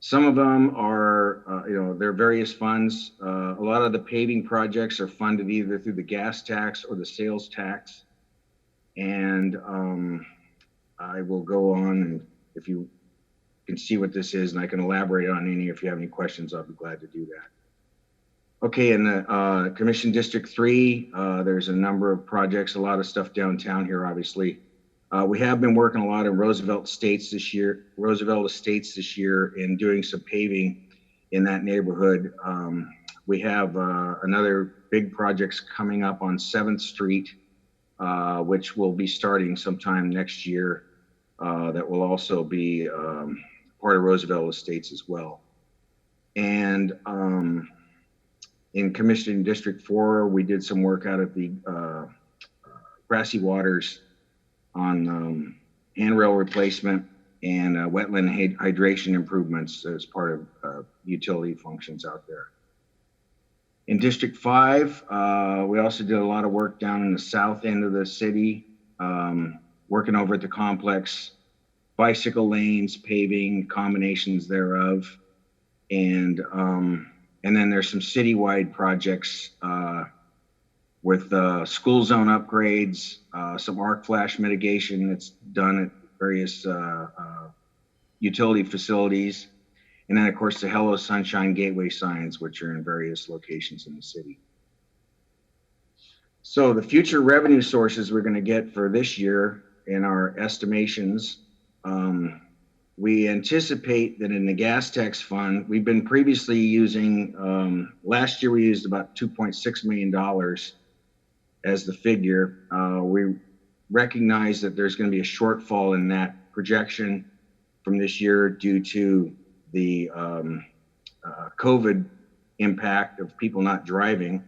Some of them are, there are various funds. A lot of the paving projects are funded either through the gas tax or the sales tax. And I will go on, and if you can see what this is, and I can elaborate on any, if you have any questions, I'll be glad to do that. Okay, in the Commission District 3, there's a number of projects, a lot of stuff downtown here, obviously. We have been working a lot in Roosevelt Estates this year, in doing some paving in that neighborhood. We have another big projects coming up on 7th Street, which will be starting sometime next year. That will also be part of Roosevelt Estates as well. And in Commission District 4, we did some work out at the Grassy Waters on handrail replacement and wetland hydration improvements as part of utility functions out there. In District 5, we also did a lot of work down in the south end of the city, working over at the complex, bicycle lanes, paving, combinations thereof. And then there's some citywide projects with school zone upgrades, some arc flash mitigation that's done at various utility facilities. And then, of course, the Hello Sunshine Gateway signs, which are in various locations in the city. So the future revenue sources we're going to get for this year in our estimations, we anticipate that in the gas tax fund, we've been previously using, last year we used about $2.6 million as the figure. We recognize that there's going to be a shortfall in that projection from this year due to the COVID impact of people not driving.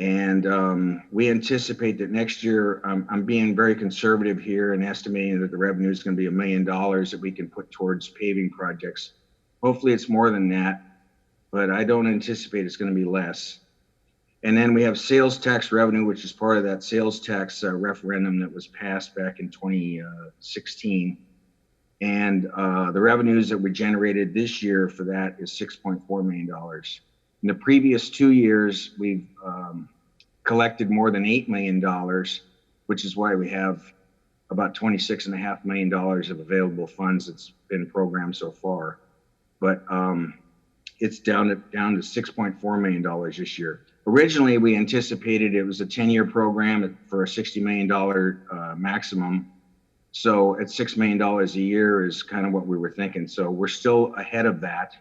And we anticipate that next year, I'm being very conservative here and estimating that the revenue is going to be $1 million that we can put towards paving projects. Hopefully it's more than that, but I don't anticipate it's going to be less. And then we have sales tax revenue, which is part of that sales tax referendum that was passed back in 2016. And the revenues that were generated this year for that is $6.4 million. In the previous 2 years, we've collected more than $8 million, which is why we have about $26.5 million of available funds that's been programmed so far. But it's down to $6.4 million this year. Originally, we anticipated it was a 10-year program for a $60 million maximum. So at $6 million a year is kind of what we were thinking. So we're still ahead of that.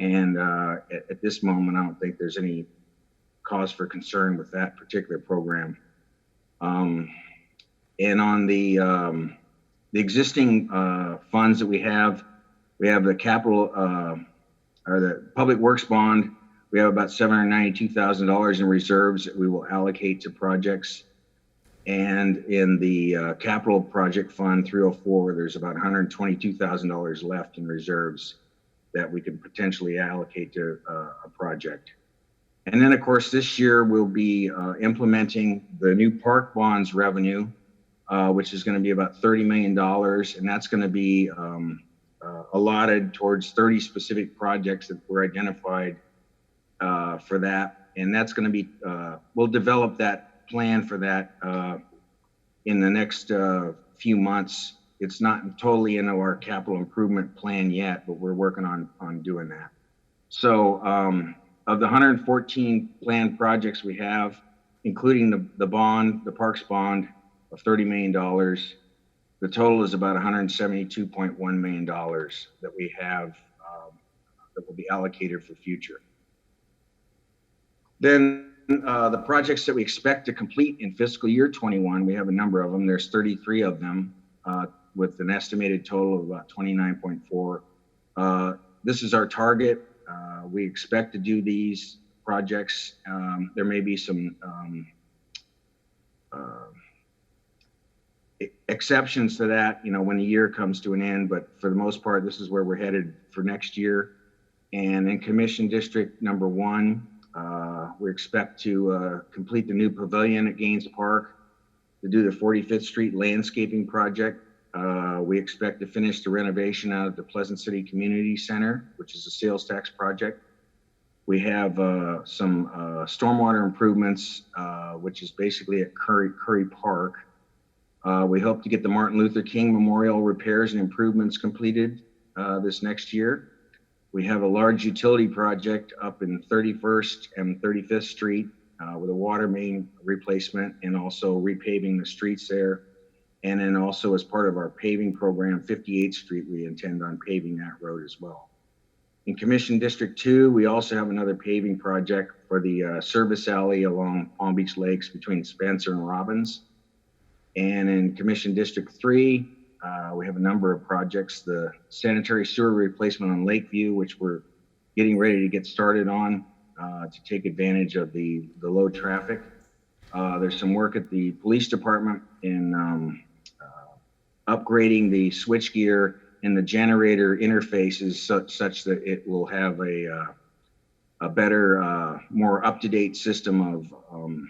And at this moment, I don't think there's any cause for concern with that particular program. And on the existing funds that we have the capital or the public works bond. We have about $792,000 in reserves that we will allocate to projects. And in the capital project fund 304, there's about $122,000 left in reserves that we could potentially allocate to a project. And then, of course, this year we'll be implementing the new park bonds revenue, which is going to be about $30 million. And that's going to be allotted towards 30 specific projects that were identified for that. And that's going to be, we'll develop that plan for that in the next few months. It's not totally in our capital improvement plan yet, but we're working on doing that. So of the 114 planned projects we have, including the bond, the parks bond of $30 million, the total is about $172.1 million that we have that will be allocated for future. Then the projects that we expect to complete in fiscal year 21, we have a number of them. There's 33 of them with an estimated total of about 29.4. This is our target. We expect to do these projects. There may be some exceptions to that, when the year comes to an end, but for the most part, this is where we're headed for next year. And in Commission District number 1, we expect to complete the new pavilion at Gaines Park, to do the 45th Street landscaping project, We expect to finish the renovation out at the Pleasant City Community Center, which is a sales tax project. We have some stormwater improvements, which is basically at Curry Park. We hope to get the Martin Luther King Memorial repairs and improvements completed this next year. We have a large utility project up in 31st and 35th Street with a water main replacement and also repaving the streets there. And then also as part of our paving program, 58th Street, we intend on paving that road as well. In Commission District 2, we also have another paving project for the service alley along Palm Beach Lakes between Spencer and Robbins. And in Commission District 3, we have a number of projects, the sanitary sewer replacement on Lakeview, which we're getting ready to get started on to take advantage of the low traffic. There's some work at the police department in upgrading the switchgear and the generator interfaces such that it will have a better, more up-to-date system of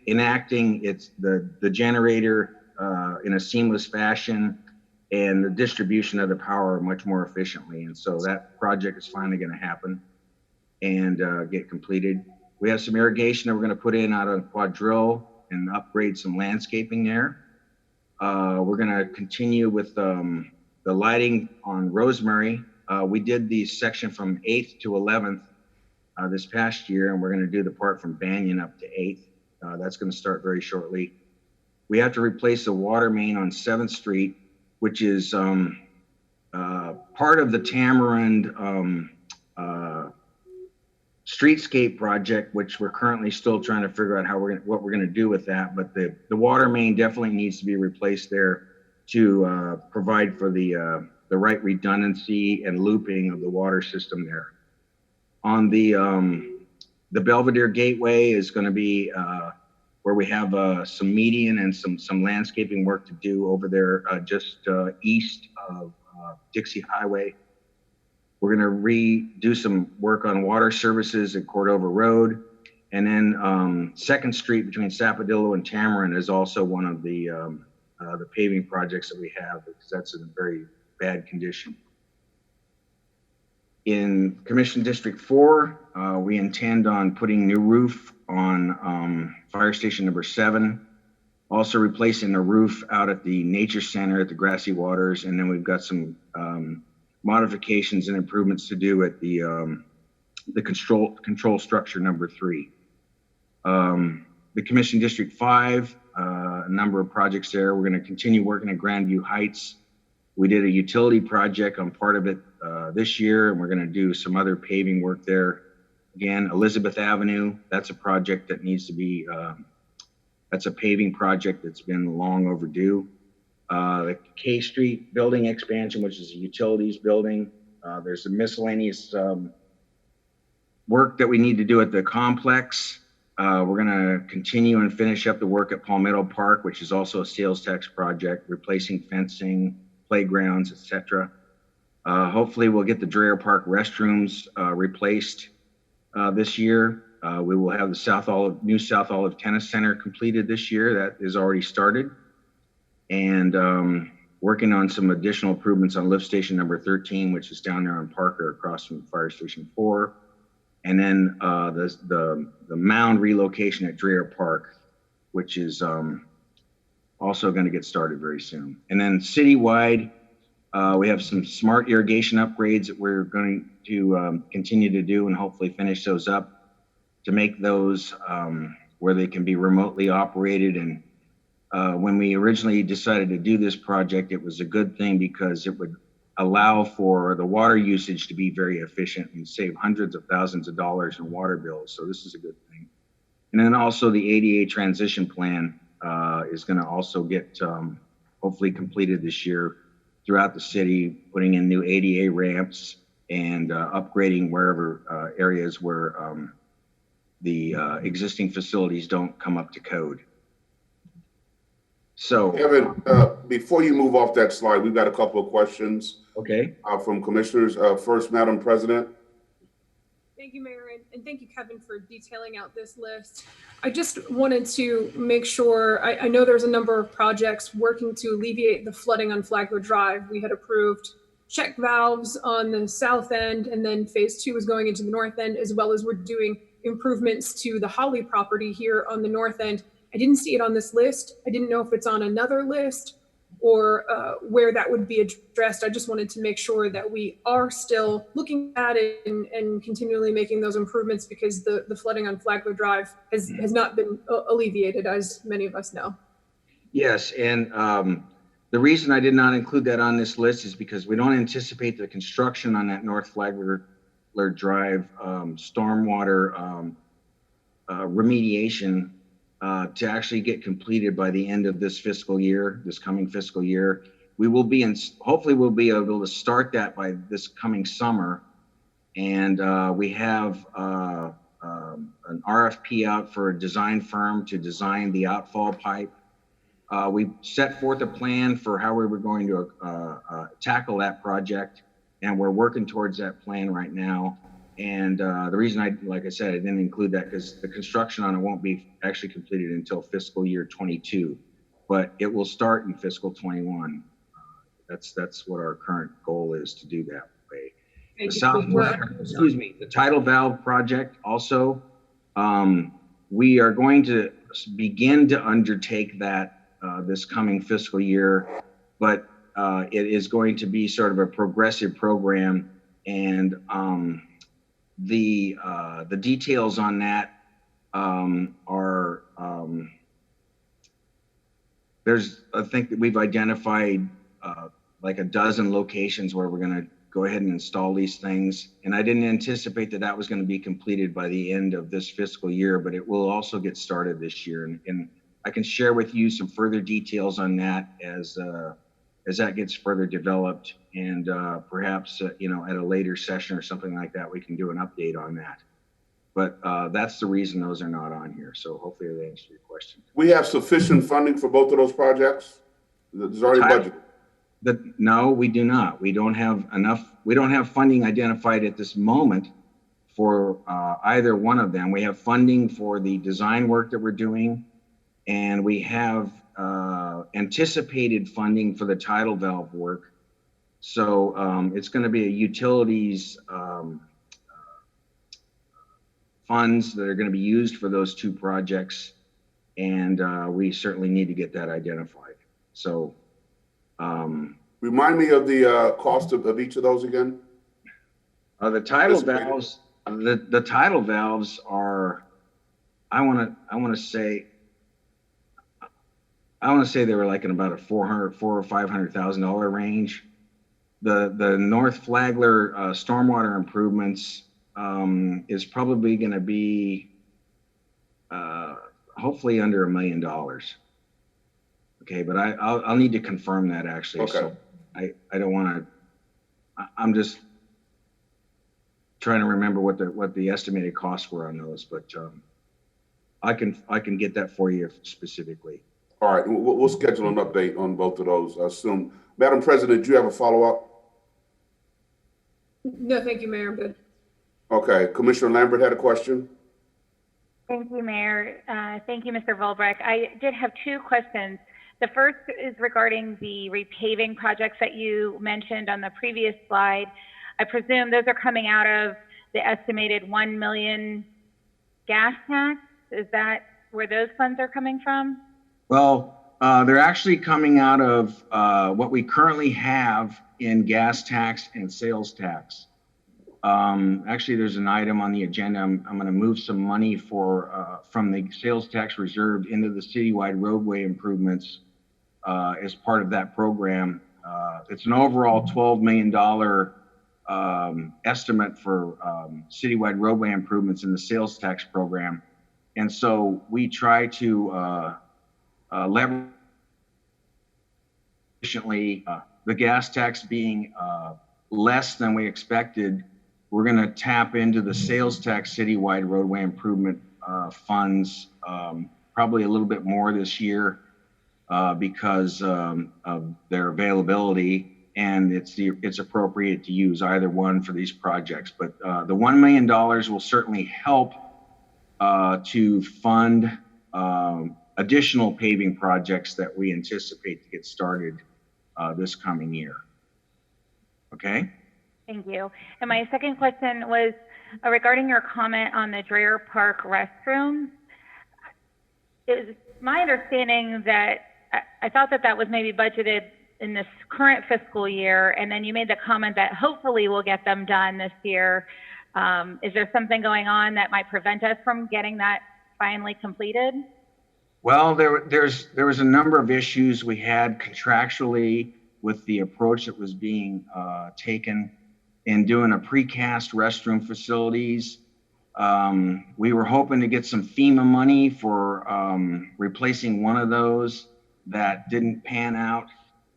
enacting the generator in a seamless fashion and the distribution of the power much more efficiently. And so that project is finally going to happen and get completed. We have some irrigation that we're going to put in out on Quadrille and upgrade some landscaping there. We're going to continue with the lighting on Rosemary. We did the section from 8th to 11th this past year, and we're going to do the part from Banyan up to 8th. That's going to start very shortly. We have to replace the water main on 7th Street, which is part of the Tamarind streetscape project, which we're currently still trying to figure out what we're going to do with that. But the water main definitely needs to be replaced there to provide for the right redundancy and looping of the water system there. On the Belvedere Gateway is going to be where we have some median and some landscaping work to do over there just east of Dixie Highway. We're going to redo some work on water services at Cordova Road. And then 2nd Street between Sapodillo and Tamarind is also one of the paving projects that we have because that's in a very bad condition. In Commission District 4, we intend on putting new roof on Fire Station number 7, also replacing the roof out at the Nature Center at the Grassy Waters, and then we've got some modifications and improvements to do at the control structure number 3. The Commission District 5, a number of projects there. We're going to continue working at Grandview Heights. We did a utility project on part of it this year, and we're going to do some other paving work there. Again, Elizabeth Avenue, that's a project that needs to be, that's a paving project that's been long overdue. The K Street building expansion, which is a utilities building. There's some miscellaneous work that we need to do at the complex. We're going to continue and finish up the work at Palmetto Park, which is also a sales tax project, replacing fencing, playgrounds, etc. Hopefully we'll get the Dreer Park restrooms replaced this year. We will have the new South Olive Tennis Center completed this year. That is already started. And working on some additional improvements on lift station number 13, which is down there on Parker across from Fire Station 4. And then the mound relocation at Dreer Park, which is also going to get started very soon. And then citywide, we have some smart irrigation upgrades that we're going to continue to do and hopefully finish those up to make those where they can be remotely operated. And when we originally decided to do this project, it was a good thing because it would allow for the water usage to be very efficient and save hundreds of thousands of dollars in water bills. So this is a good thing. And then also the ADA transition plan is going to also get hopefully completed this year throughout the city, putting in new ADA ramps and upgrading wherever areas where the existing facilities don't come up to code. So, Evan, before you move off that slide, we've got a couple of questions. Okay. From commissioners. First, Madam President. Thank you, Mayor, and thank you, Kevin, for detailing out this list. I just wanted to make sure, I know there's a number of projects working to alleviate the flooding on Flagler Drive. We had approved check valves on the south end, and then phase 2 is going into the north end, as well as we're doing improvements to the Holly property here on the north end. I didn't see it on this list. I didn't know if it's on another list or where that would be addressed. I just wanted to make sure that we are still looking at it and continually making those improvements, because the flooding on Flagler Drive has not been alleviated, as many of us know. Yes, and the reason I did not include that on this list is because we don't anticipate the construction on that North Flagler Drive stormwater remediation to actually get completed by the end of this fiscal year, this coming fiscal year. We will be hopefully we'll be able to start that by this coming summer. And we have an RFP out for a design firm to design the outfall pipe. We set forth a plan for how we were going to tackle that project, and we're working towards that plan right now. And the reason like I said, I didn't include that because the construction on it won't be actually completed until fiscal year 22, but it will start in fiscal 21. That's what our current goal is, to do that way. The tidal valve project also, we are going to begin to undertake that this coming fiscal year, but it is going to be sort of a progressive program, and the details on that are I think that we've identified like a dozen locations where we're going to go ahead and install these things, and I didn't anticipate that was going to be completed by the end of this fiscal year, but it will also get started this year, and I can share with you some further details on that as that gets further developed, and perhaps at a later session or something like that, we can do an update on that. But that's the reason those are not on here. So hopefully that answers your question. We have sufficient funding for both of those projects? There's already budget. No, we do not. We don't have enough. We don't have funding identified at this moment for either one of them. We have funding for the design work that we're doing, and we have anticipated funding for the tidal valve work. So it's going to be a utilities funds that are going to be used for those two projects, and we certainly need to get that identified. So remind me of the cost of each of those again. The tidal valves. The tidal valves are, I want to say they were like in about a $400,000 or $500,000 range. The North Flagler stormwater improvements is probably going to be hopefully under $1 million. Okay, but I'll need to confirm that actually. Okay. So I don't want to. I'm just trying to remember what the estimated costs were on those, but I can get that for you specifically. All right, we'll schedule an update on both of those soon. Madam President, do you have a follow-up? No, thank you, Mayor. I'm good. Okay, Commissioner Lambert had a question. Thank you, Mayor. Thank you, Mr. Volbrecht. I did have two questions. The first is regarding the repaving projects that you mentioned on the previous slide. I presume those are coming out of the estimated 1 million gas tax. Is that where those funds are coming from? Well, they're actually coming out of what we currently have in gas tax and sales tax. Actually, there's an item on the agenda. I'm going to move some money from the sales tax reserve into the citywide roadway improvements as part of that program. It's an overall $12 million estimate for citywide roadway improvements in the sales tax program. And so we try to leverage efficiently, the gas tax being less than we expected. We're going to tap into the sales tax citywide roadway improvement funds probably a little bit more this year because of their availability. and it's appropriate to use either one for these projects. But the $1 million will certainly help to fund additional paving projects that we anticipate to get started this coming year. Okay? Thank you. And my second question was regarding your comment on the Dreer Park restrooms. It was my understanding that I thought that that was maybe budgeted in this current fiscal year, and then you made the comment that hopefully we'll get them done this year. Is there something going on that might prevent us from getting that finally completed? Well, there was a number of issues we had contractually with the approach that was being taken in doing a precast restroom facilities. We were hoping to get some FEMA money for replacing one of those. That didn't pan out.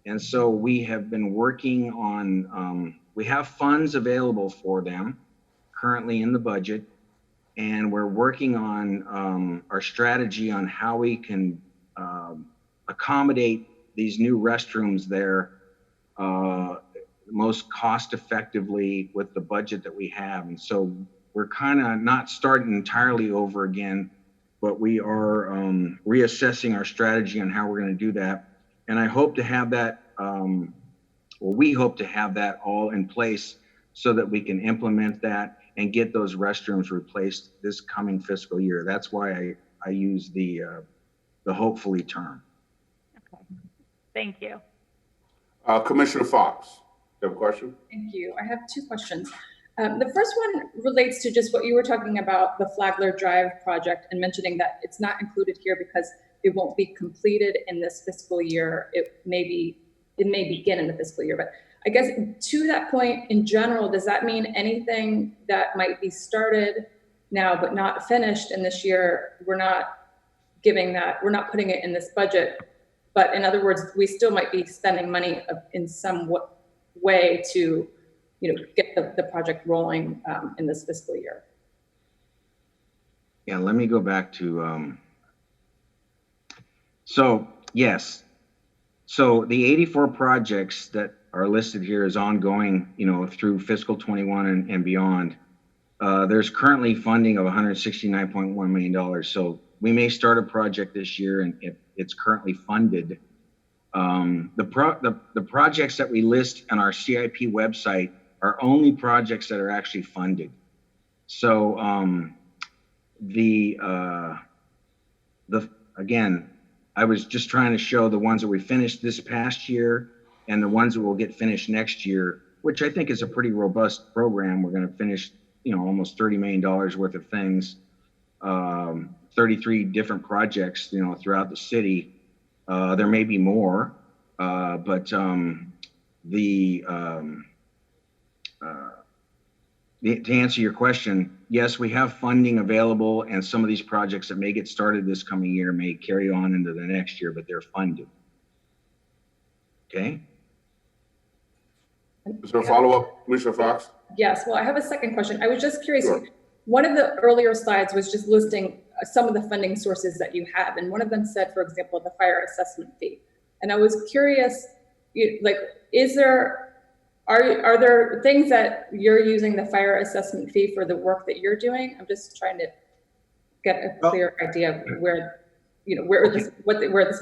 And so we have been working on, we have funds available for them currently in the budget. And we're working on our strategy on how we can accommodate these new restrooms there most cost effectively with the budget that we have. And so we're kind of not starting entirely over again, but we are reassessing our strategy on how we're going to do that. And I hope to have that, we hope to have that all in place so that we can implement that and get those restrooms replaced this coming fiscal year. That's why I use the hopefully term. Okay. Thank you. Commissioner Fox, you have a question? Thank you. I have two questions. The first one relates to just what you were talking about, the Flagler Drive project, and mentioning that it's not included here because it won't be completed in this fiscal year. It may begin in the fiscal year, but I guess to that point in general, does that mean anything that might be started now but not finished in this year, we're not giving that, we're not putting it in this budget, but in other words, we still might be spending money in some way to, get the project rolling in this fiscal year? Yeah, let me go back to, so yes. So the 84 projects that are listed here is ongoing, through fiscal 21 and beyond. There's currently funding of $169.1 million. So we may start a project this year and it's currently funded. The projects that we list on our CIP website are only projects that are actually funded. So again, I was just trying to show the ones that we finished this past year and the ones that will get finished next year, which I think is a pretty robust program. We're going to finish, almost $30 million worth of things, 33 different projects, throughout the city. There may be more, but to answer your question, yes, we have funding available, and some of these projects that may get started this coming year may carry on into the next year, but they're funded. Okay. Is there a follow-up, Commissioner Fox? Yes. Well, I have a second question. I was just curious. Sure. One of the earlier slides was just listing some of the funding sources that you have, and one of them said, for example, the fire assessment fee. And I was curious, are there things that you're using the fire assessment fee for the work that you're doing? I'm just trying to get a clear idea of where this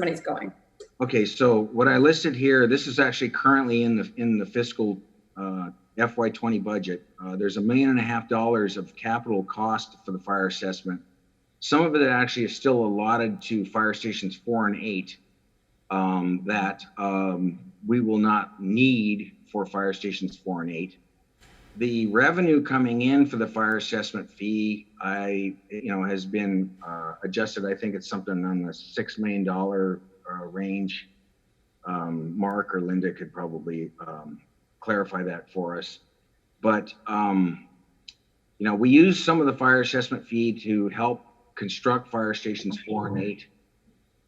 money's going. Okay, so what I listed here, this is actually currently in the fiscal FY20 budget. There's $1.5 million of capital cost for the fire assessment. Some of it actually is still allotted to fire stations 4 and 8 that we will not need for fire stations 4 and 8. The revenue coming in for the fire assessment fee, has been adjusted. I think it's something on the $6 million range. Mark or Linda could probably clarify that for us. But, we use some of the fire assessment fee to help construct fire stations 4 and 8.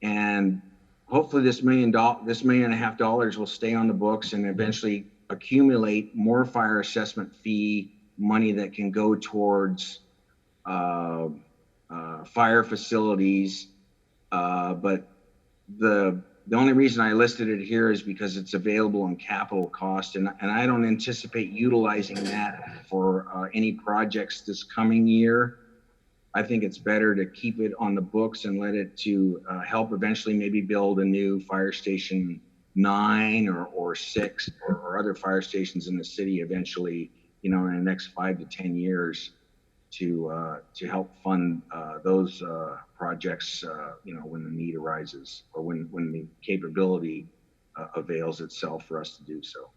And hopefully this $1.5 million will stay on the books and eventually accumulate more fire assessment fee money that can go towards fire facilities. But the The only reason I listed it here is because it's available in capital cost, and I don't anticipate utilizing that for any projects this coming year. I think it's better to keep it on the books and let it to help eventually maybe build a new fire station 9 or 6 or other fire stations in the city eventually, in the next 5 to 10 years to help fund those projects, when the need arises or when the capability avails itself for us to do so.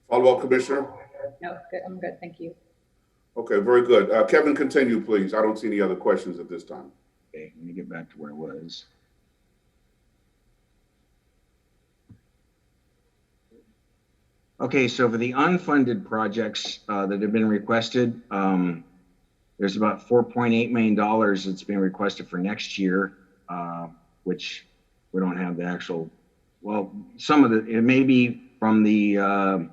Follow-up, Commissioner? No, good, I'm good, thank you. Okay, very good. Kevin, continue, please. I don't see any other questions at this time. Okay, let me get back to where I was. Okay, so for the unfunded projects that have been requested, there's about $4.8 million that's being requested for next year, which we don't have the actual, well, it may be from the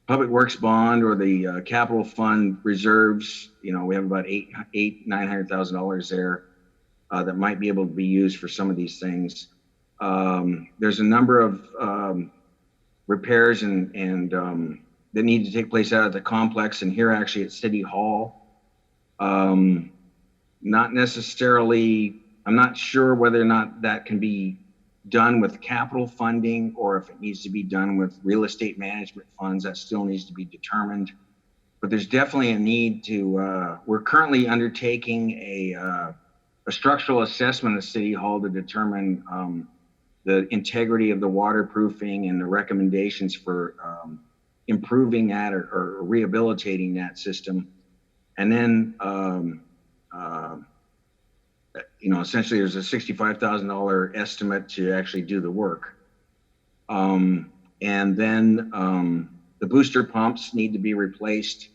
Public Works bond or the capital fund reserves. We have about $900,000 there that might be able to be used for some of these things. There's a number of repairs and that need to take place out at the complex and here actually at City Hall. Not necessarily, I'm not sure whether or not that can be done with capital funding or if it needs to be done with real estate management funds. That still needs to be determined. But there's definitely a need to, we're currently undertaking a structural assessment of City Hall to determine the integrity of the waterproofing and the recommendations for improving that or rehabilitating that system. And then, essentially there's a $65,000 estimate to actually do the work. And then the booster pumps need to be replaced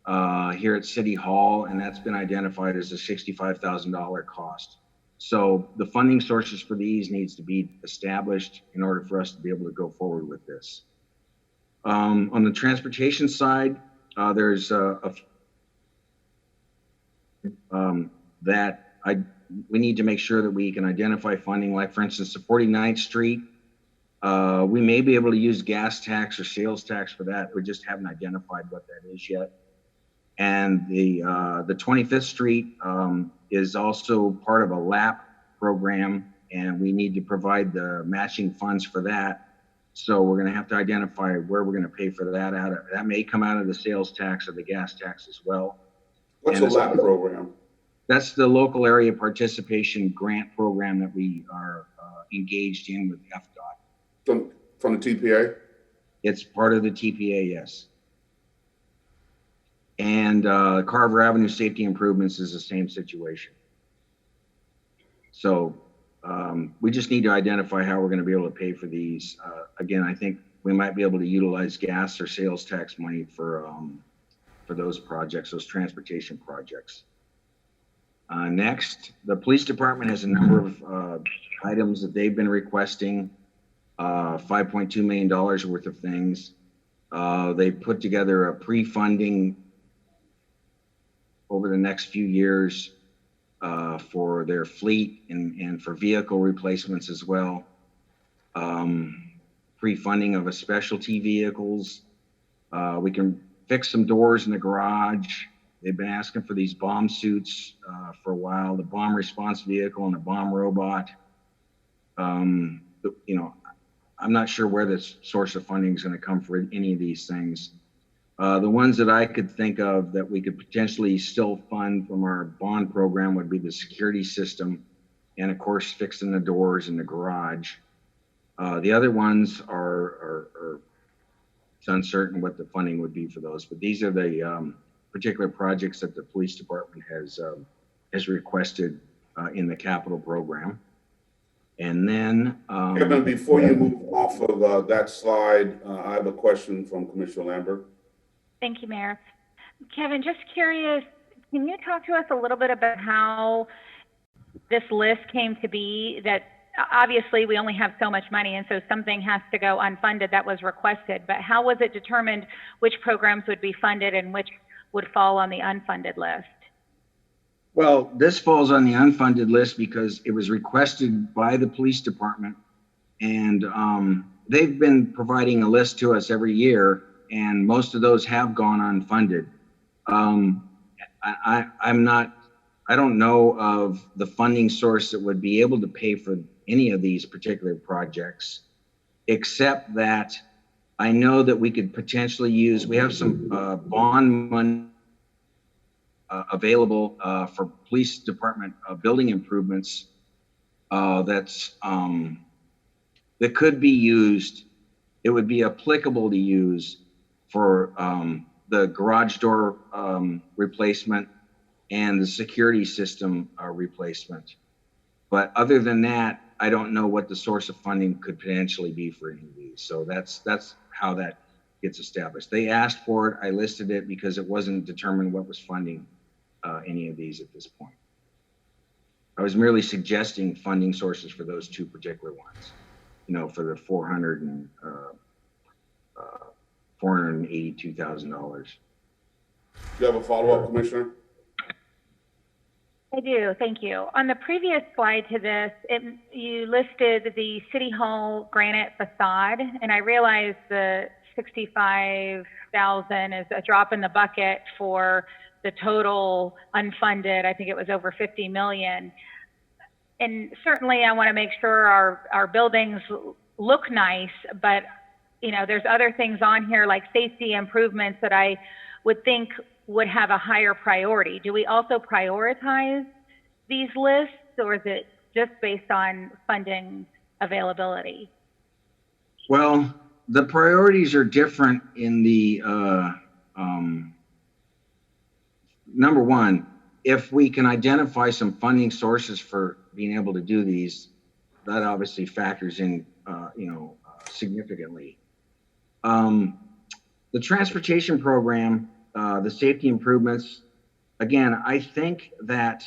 here at City Hall, and that's been identified as a $65,000 cost. So the funding sources for these needs to be established in order for us to be able to go forward with this. On the transportation side, there's we need to make sure that we can identify funding, like for instance, the 49th Street. We may be able to use gas tax or sales tax for that. We just haven't identified what that is yet. And the 25th Street is also part of a LAP program, and we need to provide the matching funds for that. So we're going to have to identify where we're going to pay for that out of. That may come out of the sales tax or the gas tax as well. What's a LAP program? That's the local area participation grant program that we are engaged in with FDOT. From the TPA? It's part of the TPA, yes. And Carver Avenue Safety Improvements is the same situation. So we just need to identify how we're going to be able to pay for these. Again, I think we might be able to utilize gas or sales tax money for those projects, those transportation projects. Next, the police department has a number of items that they've been requesting, $5.2 million worth of things. They put together a pre-funding over the next few years for their fleet and for vehicle replacements as well. Pre-funding of a specialty vehicles. We can fix some doors in the garage. They've been asking for these bomb suits for a while, the bomb response vehicle and the bomb robot. I'm not sure where this source of funding is going to come for any of these things. The ones that I could think of that we could potentially still fund from our bond program would be the security system and, of course, fixing the doors in the garage. The other ones are it's uncertain what the funding would be for those, but these are the particular projects that the police department has requested in the capital program. And then Kevin, before you move off of that slide, I have a question from Commissioner Lambert. Thank you, Mayor. Kevin, just curious, can you talk to us a little bit about how this list came to be? That obviously we only have so much money, and so something has to go unfunded that was requested, but how was it determined which programs would be funded and which would fall on the unfunded list? Well, this falls on the unfunded list because it was requested by the police department, and they've been providing a list to us every year, and most of those have gone unfunded. I don't know of the funding source that would be able to pay for any of these particular projects, except that I know that we could potentially use, we have some bond money available for police department building improvements that could be used. It would be applicable to use for the garage door replacement and the security system replacement. But other than that, I don't know what the source of funding could potentially be for any of these. So that's how that gets established. They asked for it. I listed it because it wasn't determined what was funding any of these at this point. I was merely suggesting funding sources for those two particular ones, for the $482,000. Do you have a follow-up, Commissioner? I do, thank you. On the previous slide to this, you listed the City Hall granite facade, and I realize the $65,000 is a drop in the bucket for the total unfunded. I think it was over 50 million. And certainly I want to make sure our buildings look nice, but there's other things on here like safety improvements that I would think would have a higher priority. Do we also prioritize these lists, or is it just based on funding availability? Well, the priorities are different in the number one, if we can identify some funding sources for being able to do these, that obviously factors in, significantly. The transportation program, the safety improvements, again, I think that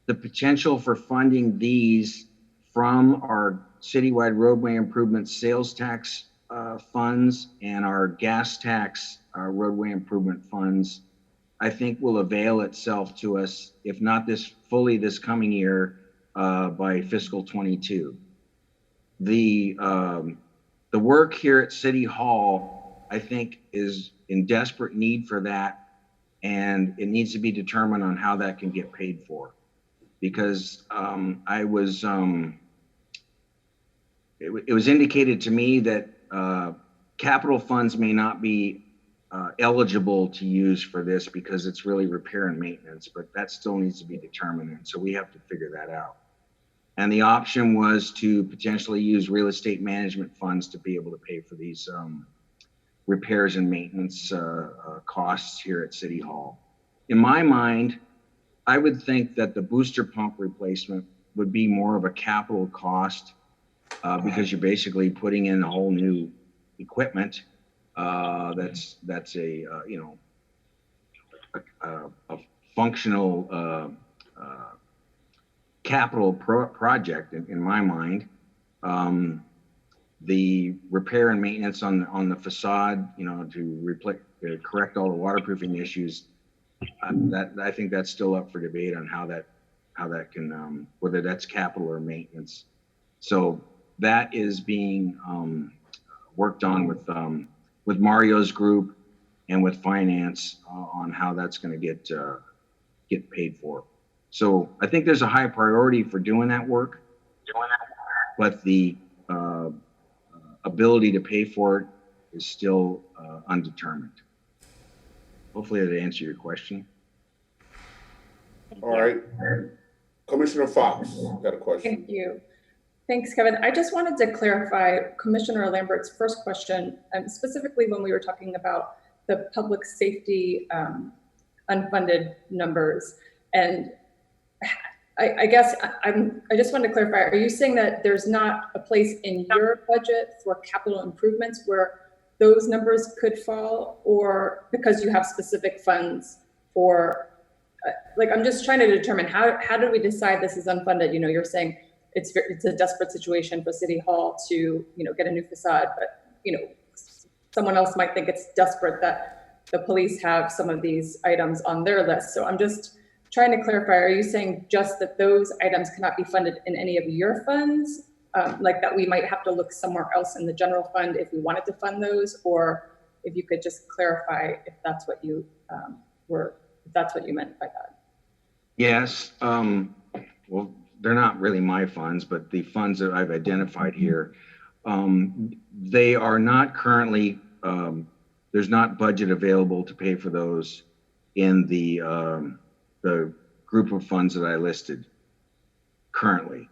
the potential for funding these from our citywide roadway improvement sales tax funds and our gas tax roadway improvement funds, I think will avail itself to us, if not this coming year, by fiscal 22. The work here at City Hall, I think, is in desperate need for that, and it needs to be determined on how that can get paid for. Because it was indicated to me that capital funds may not be eligible to use for this because it's really repair and maintenance, but that still needs to be determined, and so we have to figure that out. And the option was to potentially use real estate management funds to be able to pay for these repairs and maintenance costs here at City Hall. In my mind, I would think that the booster pump replacement would be more of a capital cost because you're basically putting in a whole new equipment that's a functional capital project in my mind. The repair and maintenance on the facade, to correct all the waterproofing issues, I think that's still up for debate on how that can whether that's capital or maintenance. So that is being worked on with Mario's group and with finance on how that's going to get paid for. So I think there's a high priority for doing that work, but the ability to pay for it is still undetermined. Hopefully that answered your question. All right. Commissioner Fox got a question. Thank you. Thanks, Kevin. I just wanted to clarify Commissioner Lambert's first question, specifically when we were talking about the public safety unfunded numbers. And I guess I just wanted to clarify, are you saying that there's not a place in your budget for capital improvements where those numbers could fall, or because you have specific funds for, I'm just trying to determine how do we decide this is unfunded? You're saying it's a desperate situation for City Hall to, get a new facade, but, someone else might think it's desperate that the police have some of these items on their list. So I'm just trying to clarify, are you saying just that those items cannot be funded in any of your funds? Like that we might have to look somewhere else in the general fund if we wanted to fund those, or if you could just clarify if that's what you if that's what you meant by that. Yes. Well, they're not really my funds, but the funds that I've identified here, they are not currently, there's not budget available to pay for those in the group of funds that I listed currently.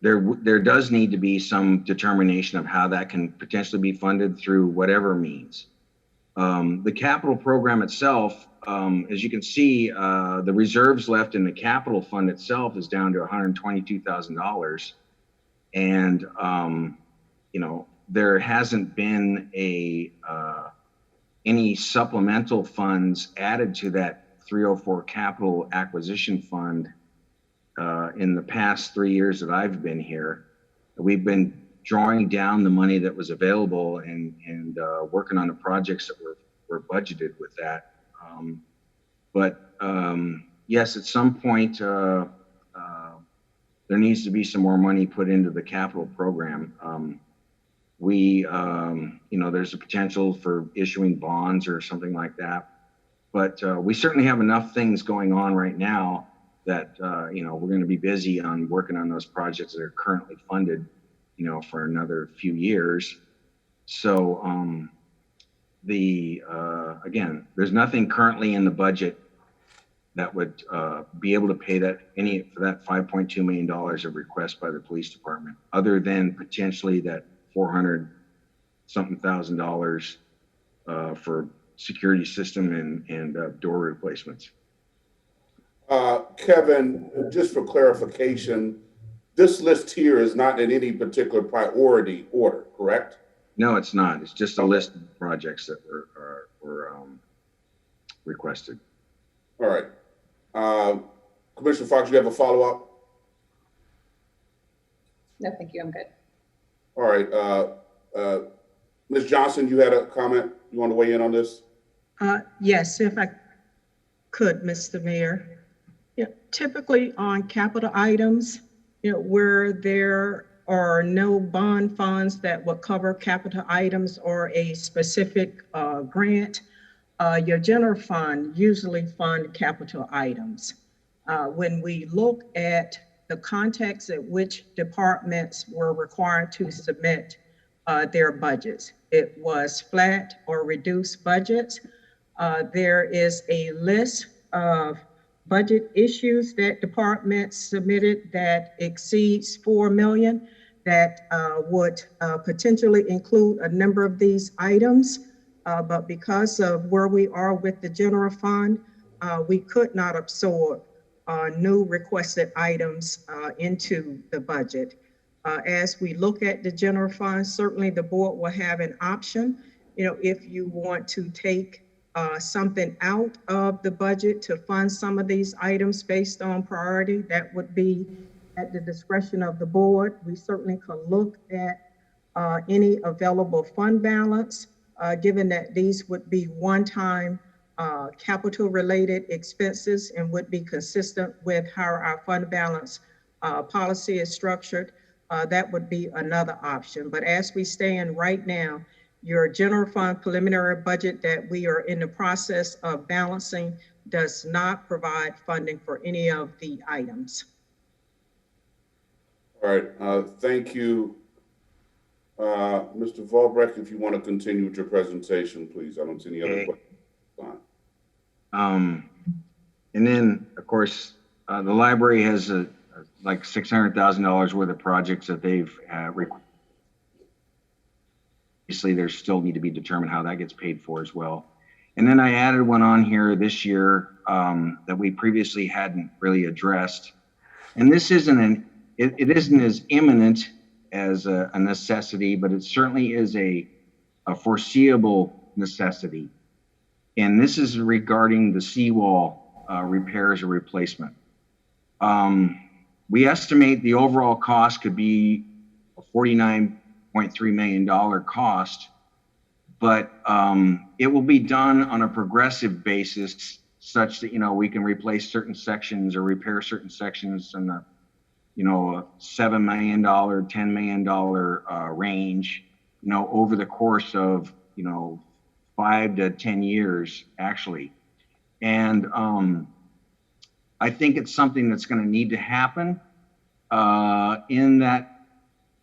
There does need to be some determination of how that can potentially be funded through whatever means. The capital program itself, as you can see, the reserves left in the capital fund itself is down to $122,000. And, you know, there hasn't been any supplemental funds added to that 304 capital acquisition fund in the past 3 years that I've been here. We've been drawing down the money that was available and working on the projects that were budgeted with that. Yes, at some point, there needs to be some more money put into the capital program. You know, there's a potential for issuing bonds or something like that. But we certainly have enough things going on right now that, you know, we're going to be busy on working on those projects that are currently funded, you know, for another few years. So again, there's nothing currently in the budget that would be able to pay that for that $5.2 million of request by the police department, other than potentially that $400-something for security system and door replacements. Kevin, just for clarification, this list here is not in any particular priority order, correct? No, it's not. It's just a list of projects that were requested. All right. Commissioner Fox, you have a follow-up? No, thank you, I'm good. All right. Ms. Johnson, you had a comment? You want to weigh in on this? Yes, if I could, Mr. Mayor. Yeah, typically on capital items, you know, where there are no bond funds that would cover capital items or a specific grant, your general fund usually fund capital items. When we look at the context at which departments were required to submit their budgets, it was flat or reduced budgets. There is a list of budget issues that departments submitted that exceeds 4 million that would potentially include a number of these items. But because of where we are with the general fund, we could not absorb new requested items into the budget. As we look at the general fund, certainly the board will have an option, you know, if you want to take something out of the budget to fund some of these items based on priority, that would be at the discretion of the board. We certainly could look at any available fund balance, given that these would be one-time capital related expenses and would be consistent with how our fund balance policy is structured. That would be another option. But as we stand right now, your general fund preliminary budget that we are in the process of balancing does not provide funding for any of the items. All right, thank you. Mr. Volbrecht, if you want to continue with your presentation, please. I don't see any other questions. And then, of course, the library has like $600,000 worth of projects that they've obviously there still need to be determined how that gets paid for as well. And then I added one on here this year that we previously hadn't really addressed. And this isn't it isn't as imminent as a necessity, but it certainly is a foreseeable necessity. And this is regarding the seawall repairs or replacement. We estimate the overall cost could be a $49.3 million cost. but it will be done on a progressive basis such that, we can replace certain sections or repair certain sections in the, a $7 million, $10 million range, over the course of, 5 to 10 years, actually. And I think it's something that's going to need to happen in that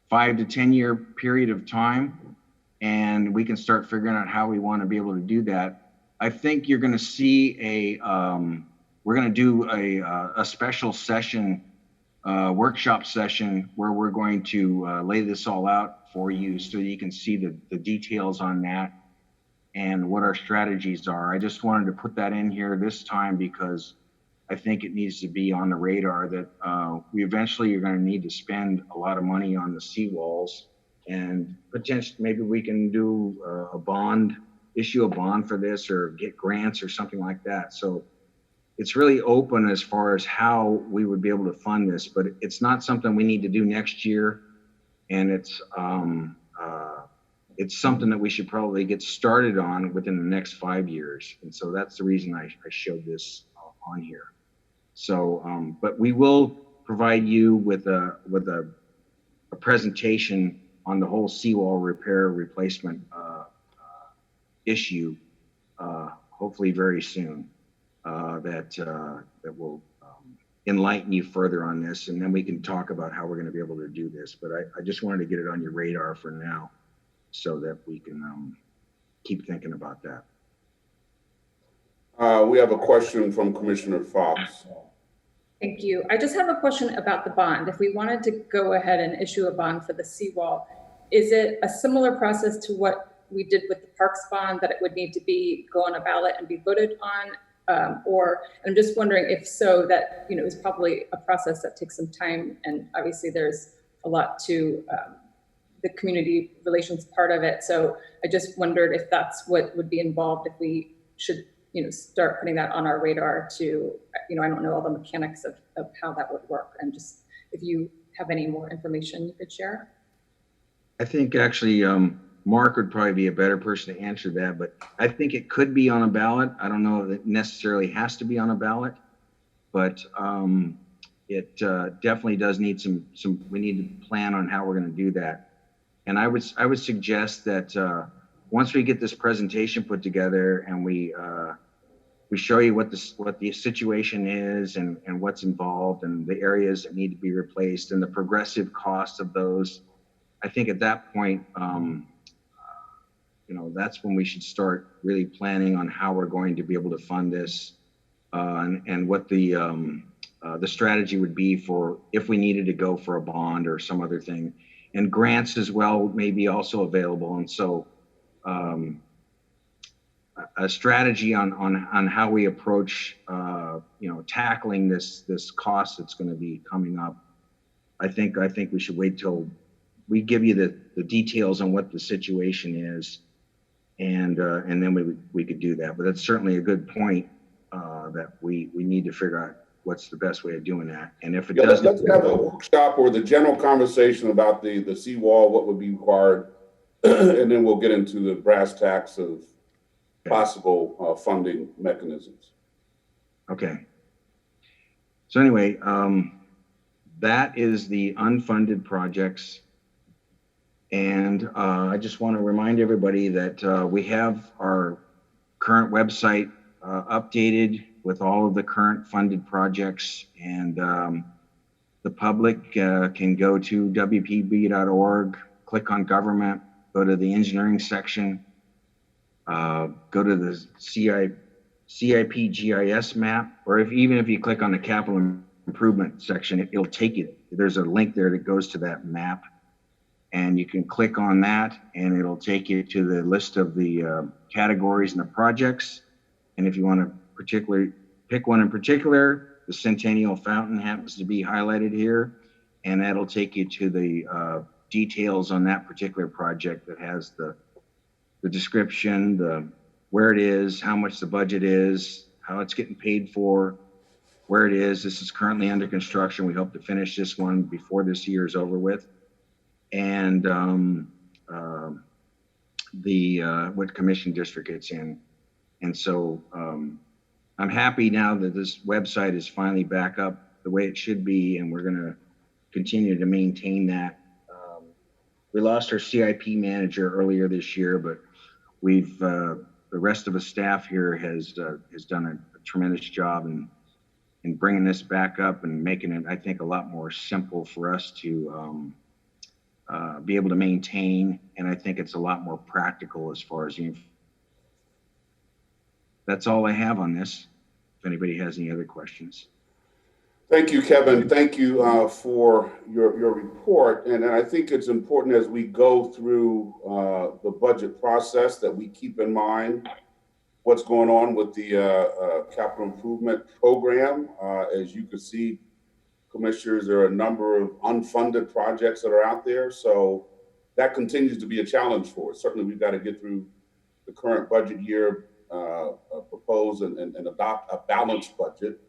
5 to 10 year period of time. And we can start figuring out how we want to be able to do that. I think you're going to see we're going to do a special session, workshop session, where we're going to lay this all out for you so you can see the details on that and what our strategies are. I just wanted to put that in here this time because I think it needs to be on the radar that we eventually are going to need to spend a lot of money on the seawalls, and potentially maybe we can do issue a bond for this, or get grants or something like that. So it's really open as far as how we would be able to fund this, but it's not something we need to do next year. And it's something that we should probably get started on within the next 5 years. And so that's the reason I showed this on here. So, but we will provide you with a presentation on the whole seawall repair replacement issue, hopefully very soon, that will enlighten you further on this, and then we can talk about how we're going to be able to do this. But I just wanted to get it on your radar for now, so that we can keep thinking about that. We have a question from Commissioner Fox. Thank you. I just have a question about the bond. If we wanted to go ahead and issue a bond for the seawall, is it a similar process to what we did with the parks bond, that it would need to go on a ballot and be voted on? Or I'm just wondering if so, that, is probably a process that takes some time. And obviously there's a lot to the community relations part of it. So I just wondered if that's what would be involved, if we should, start putting that on our radar to, I don't know all the mechanics of how that would work. And just, if you have any more information you could share. I think actually Mark would probably be a better person to answer that, but I think it could be on a ballot. I don't know if it necessarily has to be on a ballot, but it definitely does need we need to plan on how we're going to do that. And I would suggest that once we get this presentation put together and we show you what the situation is and what's involved and the areas that need to be replaced and the progressive cost of those, I think at that point, that's when we should start really planning on how we're going to be able to fund this, and what the strategy would be for if we needed to go for a bond or some other thing. And grants as well may be also available. And so a strategy on how we approach tackling this cost that's going to be coming up. I think we should wait till we give you the details on what the situation is, and then we could do that. But that's certainly a good point, that we need to figure out what's the best way of doing that. And if it doesn't, let's have a workshop or the general conversation about the seawall, what would be required, and then we'll get into the brass tacks of possible funding mechanisms. Okay. So anyway, that is the unfunded projects. And I just want to remind everybody that we have our current website updated with all of the current funded projects, and the public can go to WPB.org, click on government, go to the engineering section, go to the CIP GIS map, or even if you click on the capital improvement section, it'll take you. There's a link there that goes to that map, and you can click on that, and it'll take you to the list of the categories and the projects. And if you want to pick one in particular, the Centennial Fountain happens to be highlighted here, and that'll take you to the details on that particular project that has the description, where it is, how much the budget is, how it's getting paid for, where it is. This is currently under construction. We hope to finish this one before this year is over with. And the what commission district it's in. And so I'm happy now that this website is finally back up the way it should be, and we're going to continue to maintain that. We lost our CIP manager earlier this year, but we've the rest of the staff here has done a tremendous job in bringing this back up and making it, I think, a lot more simple for us to be able to maintain. And I think it's a lot more practical as far as that's all I have on this. If anybody has any other questions. Thank you, Kevin. Thank you for your report. And I think it's important as we go through the budget process that we keep in mind what's going on with the capital improvement program. As you can see, commissioners, there are a number of unfunded projects that are out there. So that continues to be a challenge for us. Certainly, we've got to get through the current budget year, propose and adopt a balanced budget.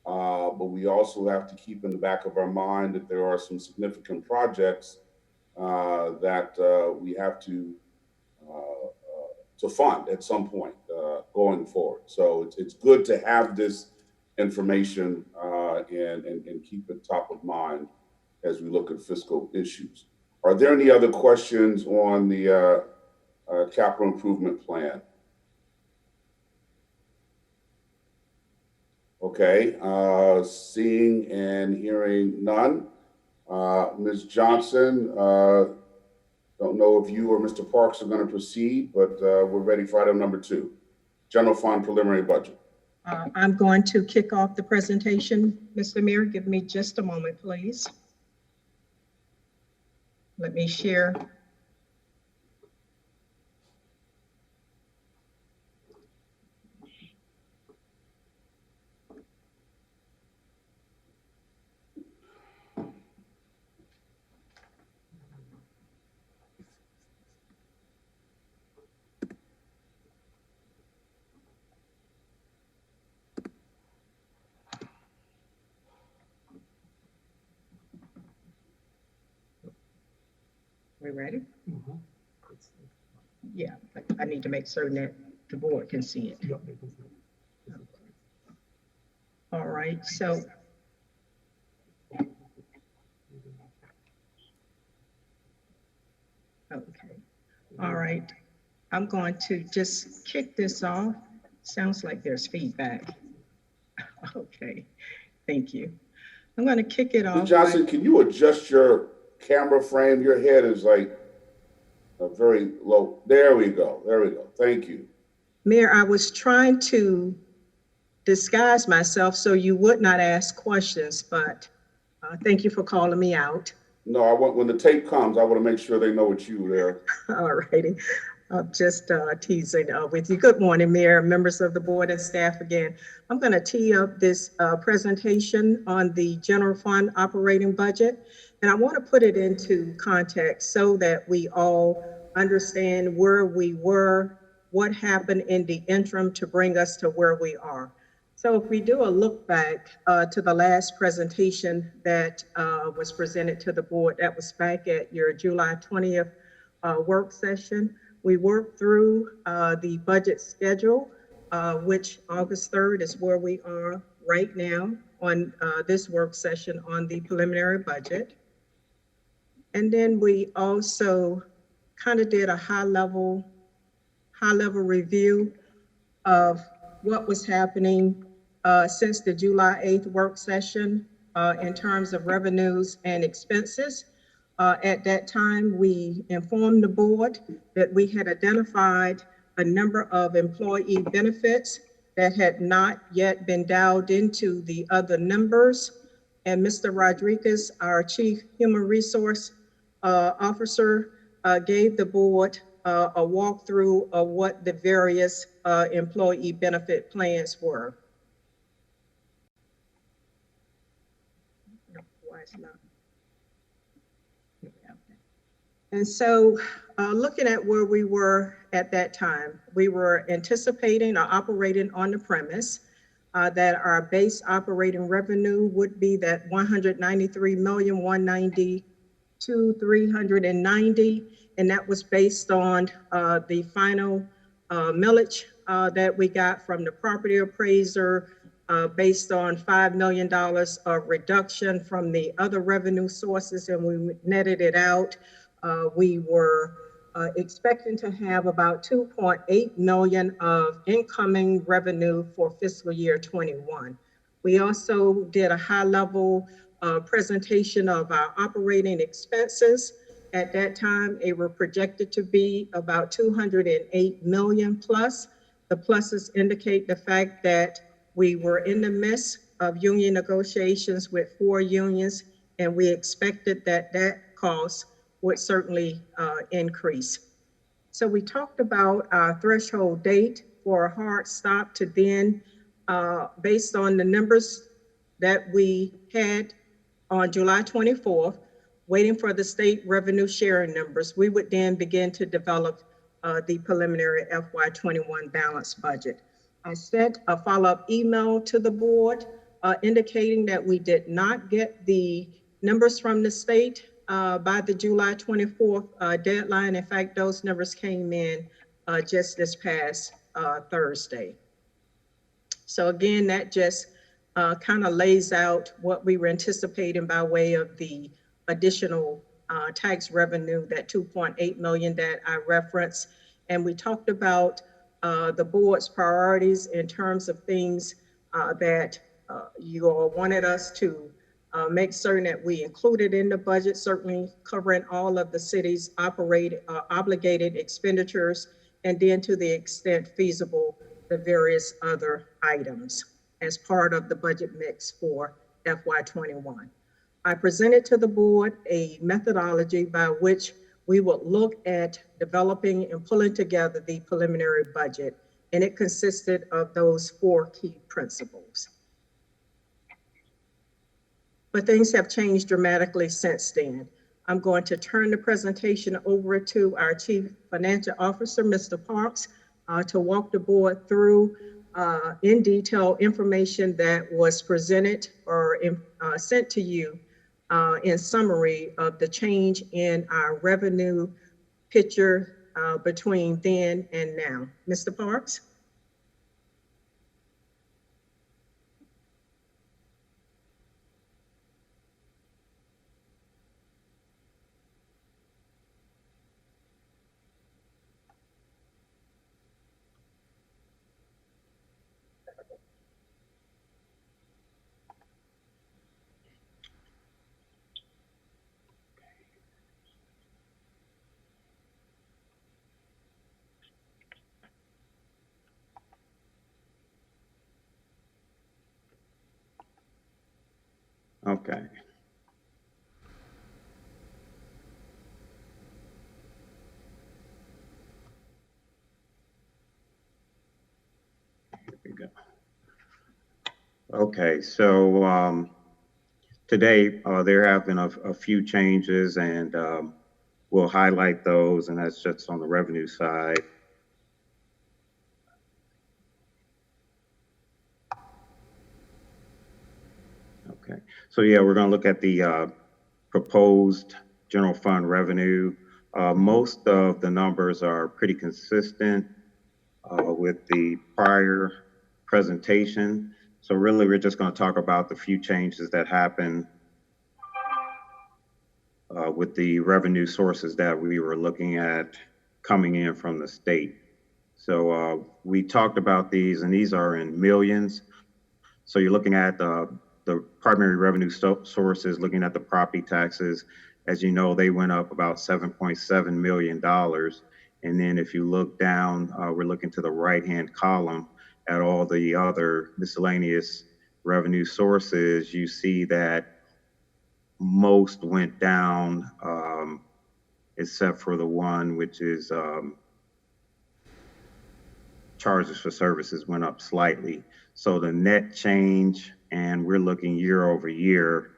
But we also have to keep in the back of our mind that there are some significant projects that we have to fund at some point going forward. So it's good to have this information and keep it top of mind as we look at fiscal issues. Are there any other questions on the capital improvement plan? Okay, seeing and hearing none. Ms. Johnson, don't know if you or Mr. Parks are going to proceed, but we're ready for item number 2, general fund preliminary budget. I'm going to kick off the presentation. Mr. Mayor, give me just a moment, please. Let me share. We ready? Mm-hmm. Yeah, but I need to make certain that the board can see it. Yep, they can see it. All right, so okay. All right, I'm going to just kick this off. Sounds like there's feedback. Okay, thank you. I'm going to kick it off. Ms. Johnson, can you adjust your camera frame? Your head is like a very low. There we go. There we go. Thank you. Mayor, I was trying to disguise myself so you would not ask questions, but thank you for calling me out. No, I want, when the tape comes, I want to make sure they know it's you there. All righty. I'm just teasing with you. Good morning, Mayor, members of the board and staff again. I'm going to tee up this presentation on the general fund operating budget. And I want to put it into context so that we all understand where we were, what happened in the interim to bring us to where we are. So if we do a look back to the last presentation that was presented to the board, that was back at your July 20th work session. We worked through the budget schedule, which August 3rd is where we are right now on this work session on the preliminary budget. And then we also kind of did a high level review of what was happening since the July 8th work session in terms of revenues and expenses. At that time, we informed the board that we had identified a number of employee benefits that had not yet been dialed into the other numbers. And Mr. Rodriguez, our Chief Human Resource Officer, gave the board a walkthrough of what the various employee benefit plans were. Why it's not? And so looking at where we were at that time, we were anticipating or operating on the premise that our base operating revenue would be that $193,192,390, and that was based on the final millage that we got from the property appraiser, based on $5 million of reduction from the other revenue sources, and we netted it out. We were expecting to have about 2.8 million of incoming revenue for fiscal year 21. We also did a high-level presentation of our operating expenses. At that time, they were projected to be about 208 million plus. The pluses indicate the fact that we were in the midst of union negotiations with 4 unions, and we expected that that cost would certainly increase. So we talked about our threshold date for a hard stop to then, based on the numbers that we had on July 24th, waiting for the state revenue sharing numbers, we would then begin to develop the preliminary FY21 balanced budget. I sent a follow-up email to the board indicating that we did not get the numbers from the state by the July 24th deadline. In fact, those numbers came in just this past Thursday. So again, that just kind of lays out what we were anticipating by way of the additional tax revenue, that 2.8 million that I referenced. And we talked about the board's priorities in terms of things that you all wanted us to make certain that we included in the budget, certainly covering all of the city's obligated expenditures, and then to the extent feasible, the various other items as part of the budget mix for FY21. I presented to the board a methodology by which we would look at developing and pulling together the preliminary budget, and it consisted of those 4 key principles. But things have changed dramatically since then. I'm going to turn the presentation over to our Chief Financial Officer, Mr. Parks, to walk the board through in detail information that was presented or sent to you in summary of the change in our revenue picture between then and now. Mr. Parks? Okay. Here we go. Okay, so today there have been a few changes, and we'll highlight those, and that's just on the revenue side. Okay, so yeah, we're going to look at the proposed general fund revenue. Most of the numbers are pretty consistent with the prior presentation. So really, we're just going to talk about the few changes that happened with the revenue sources that we were looking at coming in from the state. So we talked about these, and these are in millions. So you're looking at the primary revenue sources, looking at the property taxes. As you know, they went up about $7.7 million. And then if you look down, we're looking to the right-hand column at all the other miscellaneous revenue sources. You see that most went down, except for the one which is charges for services went up slightly. So the net change, and we're looking year over year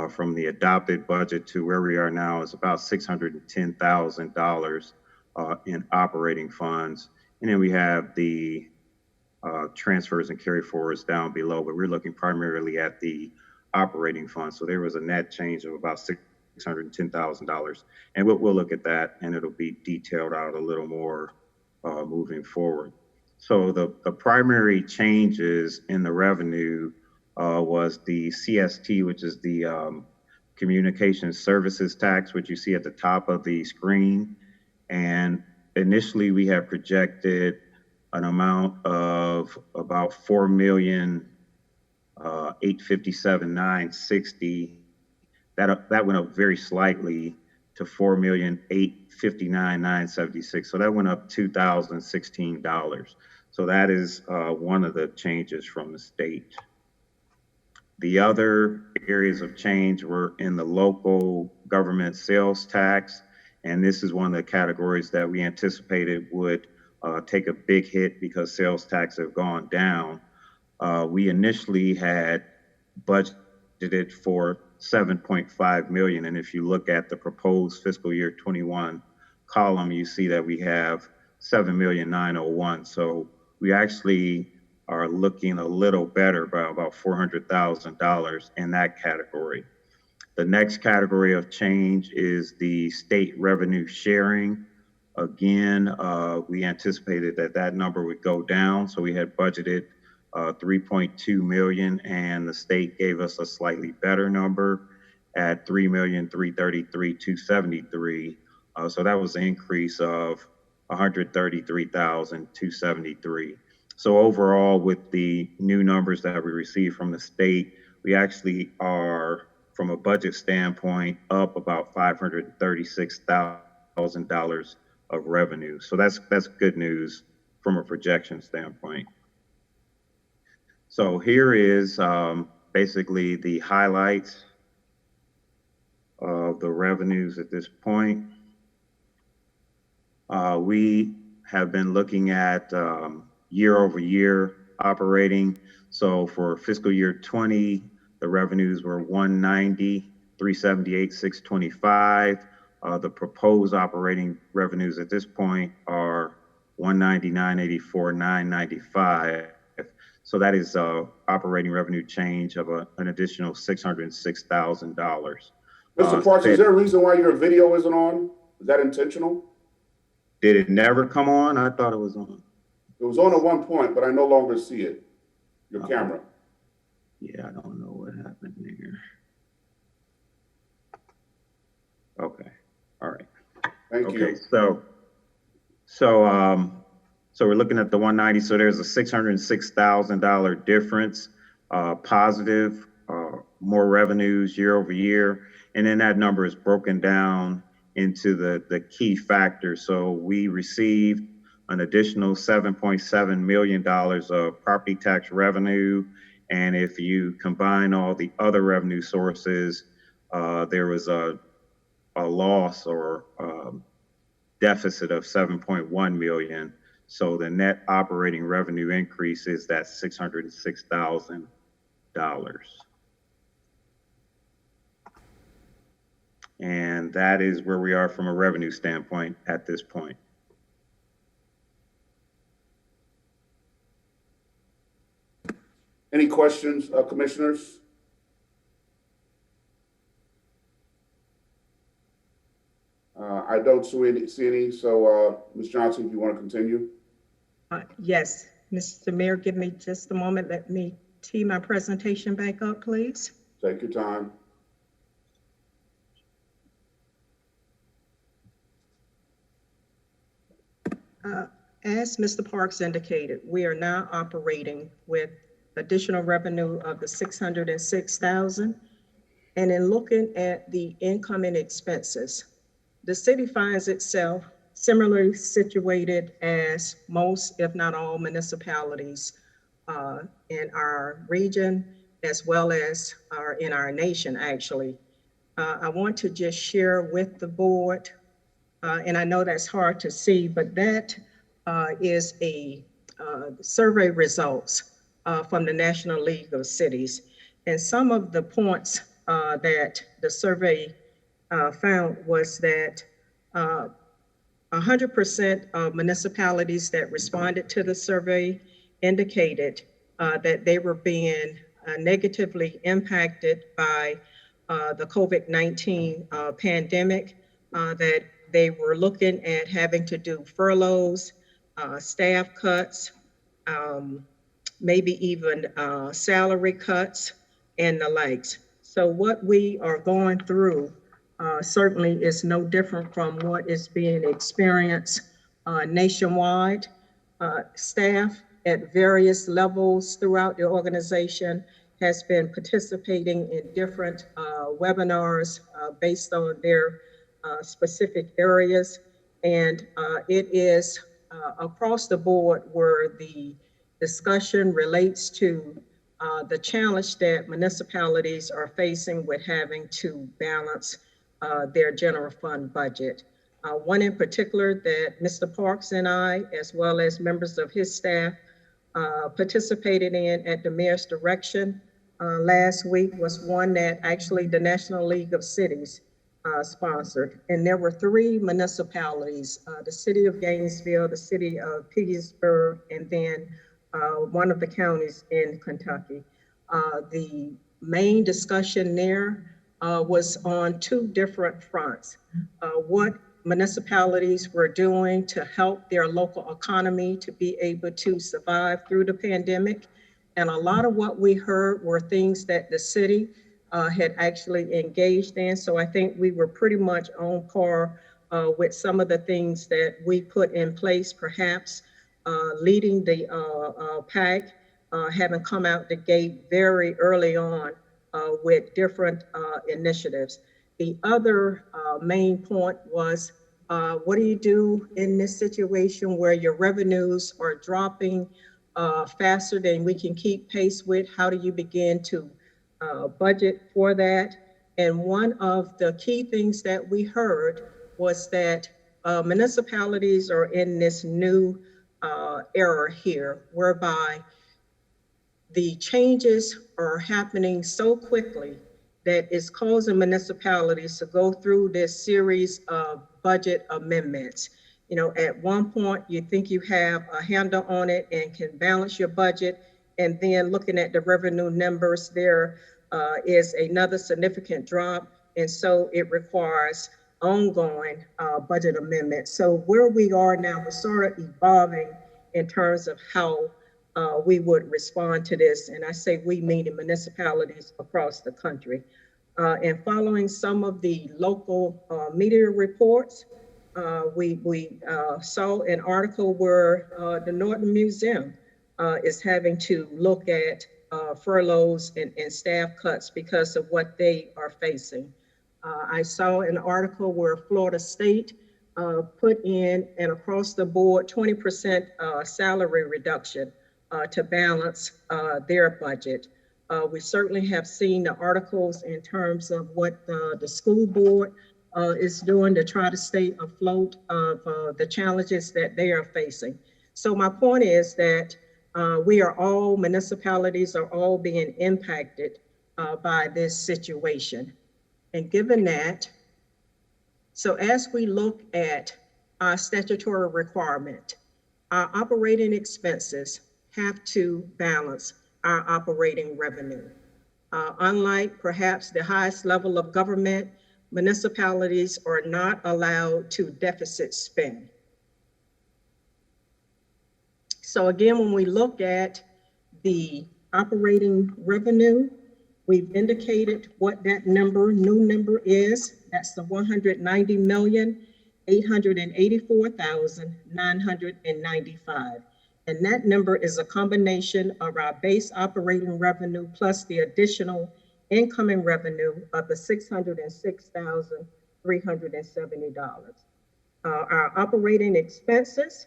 from the adopted budget to where we are now, is about $610,000 in operating funds. And then we have the transfers and carry forwards down below, but we're looking primarily at the operating funds. So there was a net change of about $610,000. And we'll look at that, and it'll be detailed out a little more moving forward. So the primary changes in the revenue was the CST, which is the Communication Services Tax, which you see at the top of the screen. And initially we had projected an amount of about $4,857,960. That went up very slightly to $4,859,976. So that went up $2,016. So that is one of the changes from the state. The other areas of change were in the local government sales tax. And this is one of the categories that we anticipated would take a big hit because sales tax have gone down. We initially had budgeted for 7.5 million. And if you look at the proposed fiscal year 21 column, you see that we have 7,901,000. So we actually are looking a little better by about $400,000 in that category. The next category of change is the state revenue sharing. Again, we anticipated that number would go down. So we had budgeted 3.2 million, and the state gave us a slightly better number at 3,333,273. So that was an increase of 133,273. So overall, with the new numbers that we received from the state, we actually are, from a budget standpoint, up about $536,000 of revenue. So that's good news from a projection standpoint. So here is basically the highlights of the revenues at this point. We have been looking at year over year operating. So for fiscal year 20, the revenues were 190, 378, 625. The proposed operating revenues at this point are 190, 984, 995. So that is operating revenue change of an additional $606,000. Mr. Parks, is there a reason why your video isn't on? Is that intentional? Did it never come on? I thought it was on. It was on at one point, but I no longer see it. Your camera. Yeah, I don't know what happened there. Okay, all right. Thank you. Okay, so we're looking at the 190. So there's a $606,000 difference, positive, more revenues year over year. And then that number is broken down into the key factors. So we received an additional $7.7 million of property tax revenue. And if you combine all the other revenue sources, there was a loss or deficit of 7.1 million. So the net operating revenue increase is that $606,000. And that is where we are from a revenue standpoint at this point. Any questions, commissioners? I don't see any. So, Ms. Johnson, if you want to continue. Yes, Mr. Mayor, give me just a moment. Let me tee my presentation back up, please. Take your time. As Mr. Parks indicated, we are now operating with additional revenue of the 606,000. And in looking at the income and expenses, the city finds itself similarly situated as most, if not all, municipalities in our region, as well as in our nation, actually. I want to just share with the board, and I know that's hard to see, but that is a survey results from the National League of Cities. And some of the points that the survey found was that 100% of municipalities that responded to the survey indicated that they were being negatively impacted by the COVID-19 pandemic, that they were looking at having to do furloughs, staff cuts, maybe even salary cuts and the likes. So what we are going through certainly is no different from what is being experienced nationwide. Staff at various levels throughout the organization has been participating in different webinars based on their specific areas. And it is across the board where the discussion relates to the challenge that municipalities are facing with having to balance their general fund budget. One in particular that Mr. Parks and I, as well as members of his staff, participated in at the mayor's direction last week was one that actually the National League of Cities sponsored. And there were 3 municipalities, the city of Gainesville, the city of Petersburg, and then one of the counties in Kentucky. The main discussion there was on 2 different fronts. What municipalities were doing to help their local economy to be able to survive through the pandemic. And a lot of what we heard were things that the city had actually engaged in. So I think we were pretty much on par with some of the things that we put in place, perhaps leading the pack, having come out the gate very early on with different initiatives. The other main point was, what do you do in this situation where your revenues are dropping faster than we can keep pace with? How do you begin to budget for that? And one of the key things that we heard was that municipalities are in this new era here, whereby the changes are happening so quickly that it's causing municipalities to go through this series of budget amendments. You know, at one point you think you have a handle on it and can balance your budget, and then looking at the revenue numbers, there is another significant drop, and so it requires ongoing budget amendments. So where we are now, we're sort of evolving in terms of how we would respond to this. And I say we, meaning municipalities across the country. And following some of the local media reports, we saw an article where the Norton Museum is having to look at furloughs and staff cuts because of what they are facing. I saw an article where Florida State put in an across the board 20% salary reduction to balance their budget. We certainly have seen the articles in terms of what the school board is doing to try to stay afloat of the challenges that they are facing. So my point is that municipalities are all being impacted by this situation. And given that, so as we look at our statutory requirement, our operating expenses have to balance our operating revenue. Unlike perhaps the highest level of government, municipalities are not allowed to deficit spend. So again, when we look at the operating revenue, we've indicated what that number, new number is. That's the $190,884,995. And that number is a combination of our base operating revenue plus the additional incoming revenue of the $606,370. Our operating expenses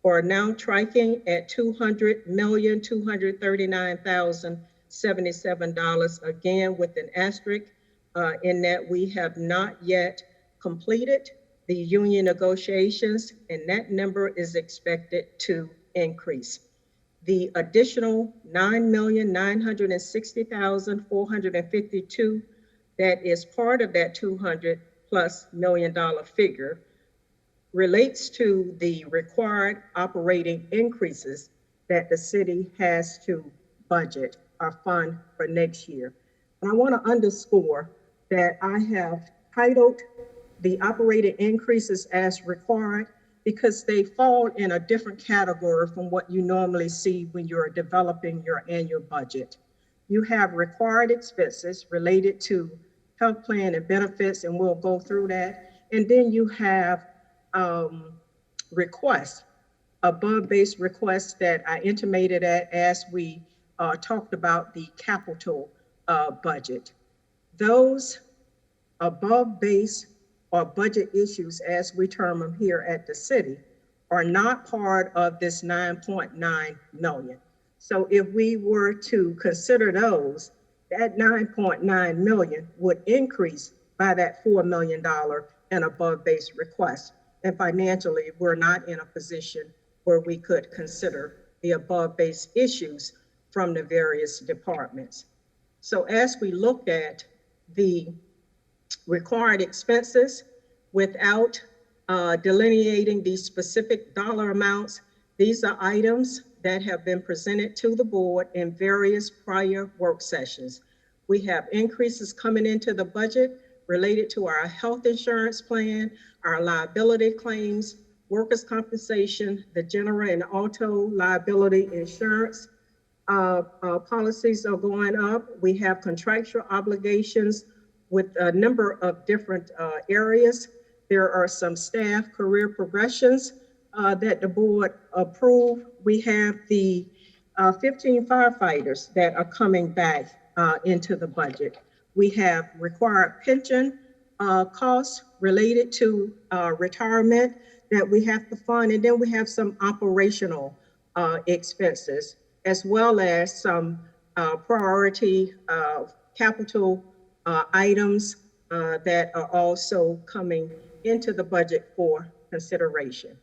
are now tracking at $200,239,077, again with an asterisk in that we have not yet completed the union negotiations, and that number is expected to increase. The additional $9,960,452 that is part of that $200+ million figure relates to the required operating increases that the city has to budget or fund for next year. And I want to underscore that I have titled the operating increases as required because they fall in a different category from what you normally see when you're developing your annual budget. You have required expenses related to health plan and benefits, and we'll go through that. And then you have requests, above base requests that I intimated at as we talked about the capital budget. Those above base or budget issues, as we term them here at the city, are not part of this 9.9 million. So if we were to consider those, that 9.9 million would increase by that $4 million and above base request. And financially, we're not in a position where we could consider the above base issues from the various departments. So as we look at the required expenses without delineating these specific dollar amounts, these are items that have been presented to the board in various prior work sessions. We have increases coming into the budget related to our health insurance plan, our liability claims, workers' compensation, the general and auto liability insurance policies are going up. We have contractual obligations with a number of different areas. There are some staff career progressions that the board approved. We have the 15 firefighters that are coming back into the budget. We have required pension costs related to retirement that we have to fund. And then we have some operational expenses, as well as some priority capital items that are also coming into the budget for consideration.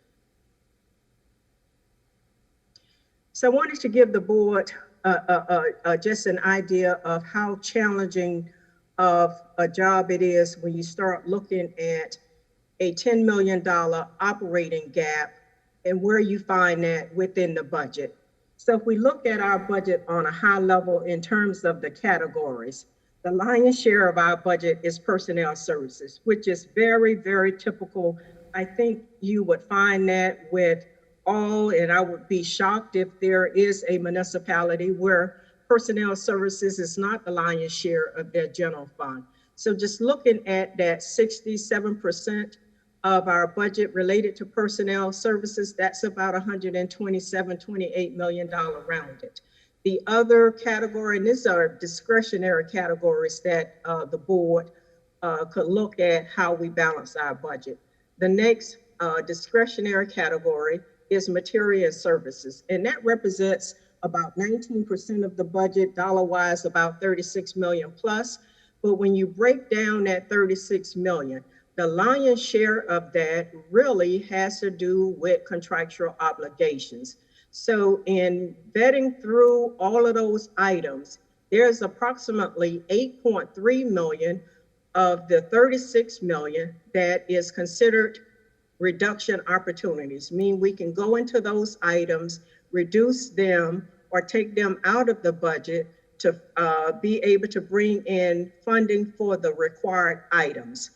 So I wanted to give the board just an idea of how challenging of a job it is when you start looking at a $10 million operating gap and where you find that within the budget. So if we look at our budget on a high level in terms of the categories, the lion's share of our budget is personnel services, which is very, very typical. I think you would find that with all, and I would be shocked if there is a municipality where personnel services is not the lion's share of their general fund. So just looking at that 67% of our budget related to personnel services, that's about $127–28 million rounded. The other category, and these are discretionary categories that the board could look at how we balance our budget. The next discretionary category is material and services, and that represents about 19% of the budget, dollar-wise about 36 million plus. But when you break down that 36 million, the lion's share of that really has to do with contractual obligations. So in vetting through all of those items, there's approximately 8.3 million of the 36 million that is considered reduction opportunities, meaning we can go into those items, reduce them, or take them out of the budget to be able to bring in funding for the required items.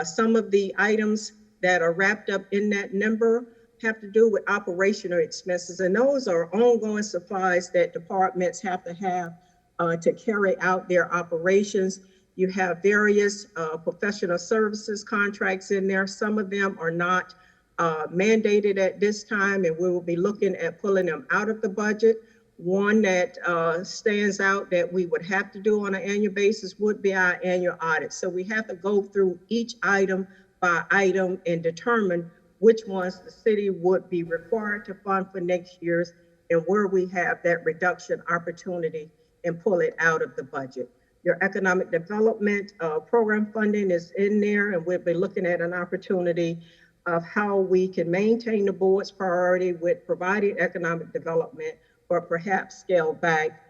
Some of the items that are wrapped up in that number have to do with operational expenses, and those are ongoing supplies that departments have to carry out their operations. You have various professional services contracts in there. Some of them are not mandated at this time, and we will be looking at pulling them out of the budget. One that stands out that we would have to do on an annual basis would be our annual audit. So we have to go through each item by item and determine which ones the city would be required to fund for next year's and where we have that reduction opportunity and pull it out of the budget. Your economic development program funding is in there, and we'll be looking at an opportunity of how we can maintain the board's priority with providing economic development, or perhaps scale back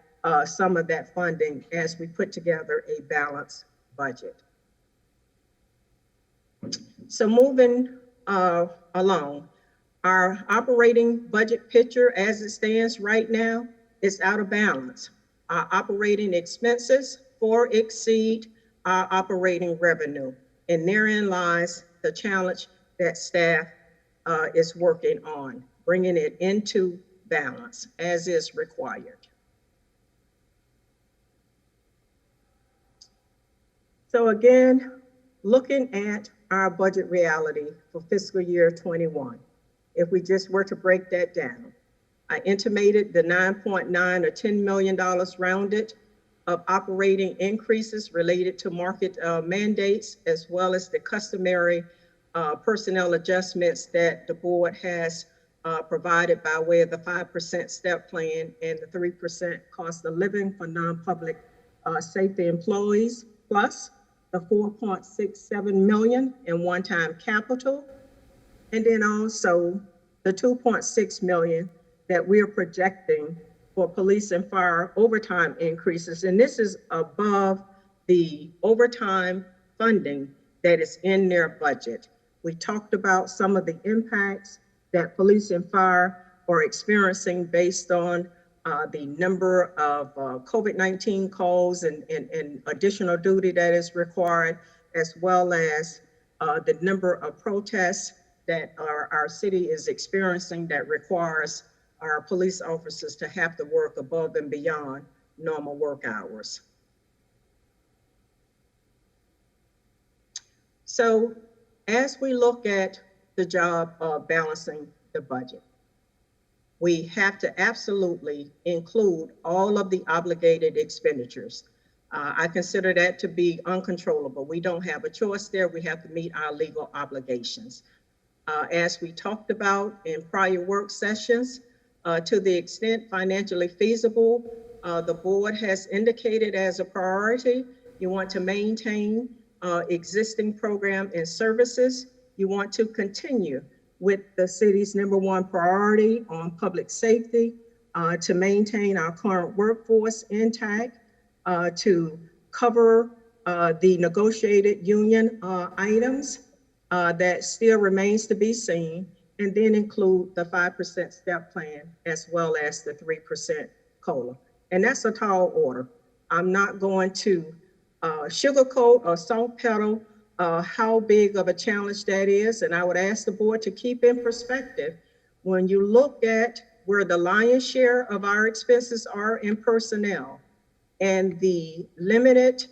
some of that funding as we put together a balanced budget. So moving along, our operating budget picture as it stands right now is out of balance. Our operating expenses far exceed our operating revenue. And therein lies the challenge that staff is working on, bringing it into balance as is required. So again, looking at our budget reality for fiscal year 21, if we just were to break that down, I intimated the 9.9 or $10 million rounded of operating increases related to market mandates, as well as the customary personnel adjustments that the board has provided by way of the 5% step plan and the 3% cost of living for non-public safety employees, plus the 4.67 million in one-time capital, and then also the 2.6 million that we're projecting for police and fire overtime increases. And this is above the overtime funding that is in their budget. We talked about some of the impacts that police and fire are experiencing based on the number of COVID-19 calls and additional duty that is required, as well as the number of protests that our city is experiencing that requires our police officers to have to work above and beyond normal work hours. So as we look at the job of balancing the budget, we have to absolutely include all of the obligated expenditures. I consider that to be uncontrollable. We don't have a choice there. We have to meet our legal obligations. As we talked about in prior work sessions, to the extent financially feasible, the board has indicated as a priority, you want to maintain existing program and services. You want to continue with the city's #1 priority on public safety, to maintain our current workforce intact, to cover the negotiated union items that still remains to be seen, and then include the 5% step plan as well as the 3% COLA. And that's a tall order. I'm not going to sugarcoat or soft pedal how big of a challenge that is. And I would ask the board to keep in perspective, when you look at where the lion's share of our expenses are in personnel and the limited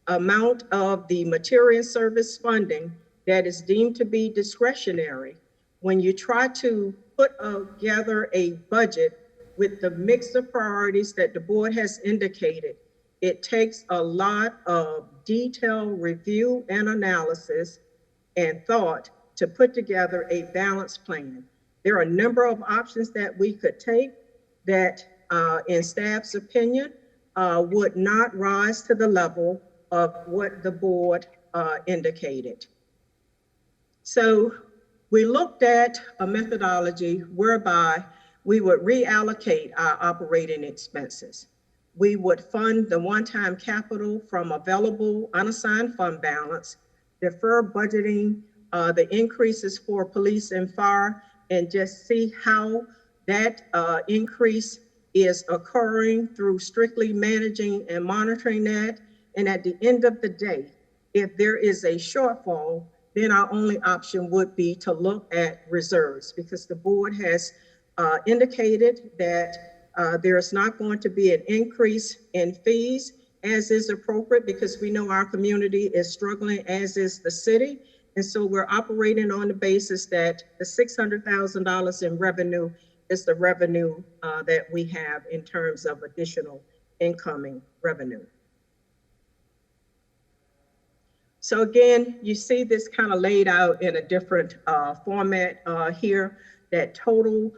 amount of the material and service funding that is deemed to be discretionary, when you try to put together a budget with the mix of priorities that the board has indicated, it takes a lot of detailed review and analysis and thought to put together a balanced plan. There are a number of options that we could take that, in staff's opinion, would not rise to the level of what the board indicated. So we looked at a methodology whereby we would reallocate our operating expenses. We would fund the one-time capital from available unassigned fund balance, defer budgeting the increases for police and fire, and just see how that increase is occurring through strictly managing and monitoring that. And at the end of the day, if there is a shortfall, then our only option would be to look at reserves, because the board has indicated that there is not going to be an increase in fees as is appropriate, because we know our community is struggling, as is the city. And so we're operating on the basis that the $600,000 in revenue is the revenue that we have in terms of additional incoming revenue. So again, you see this kind of laid out in a different format here, that total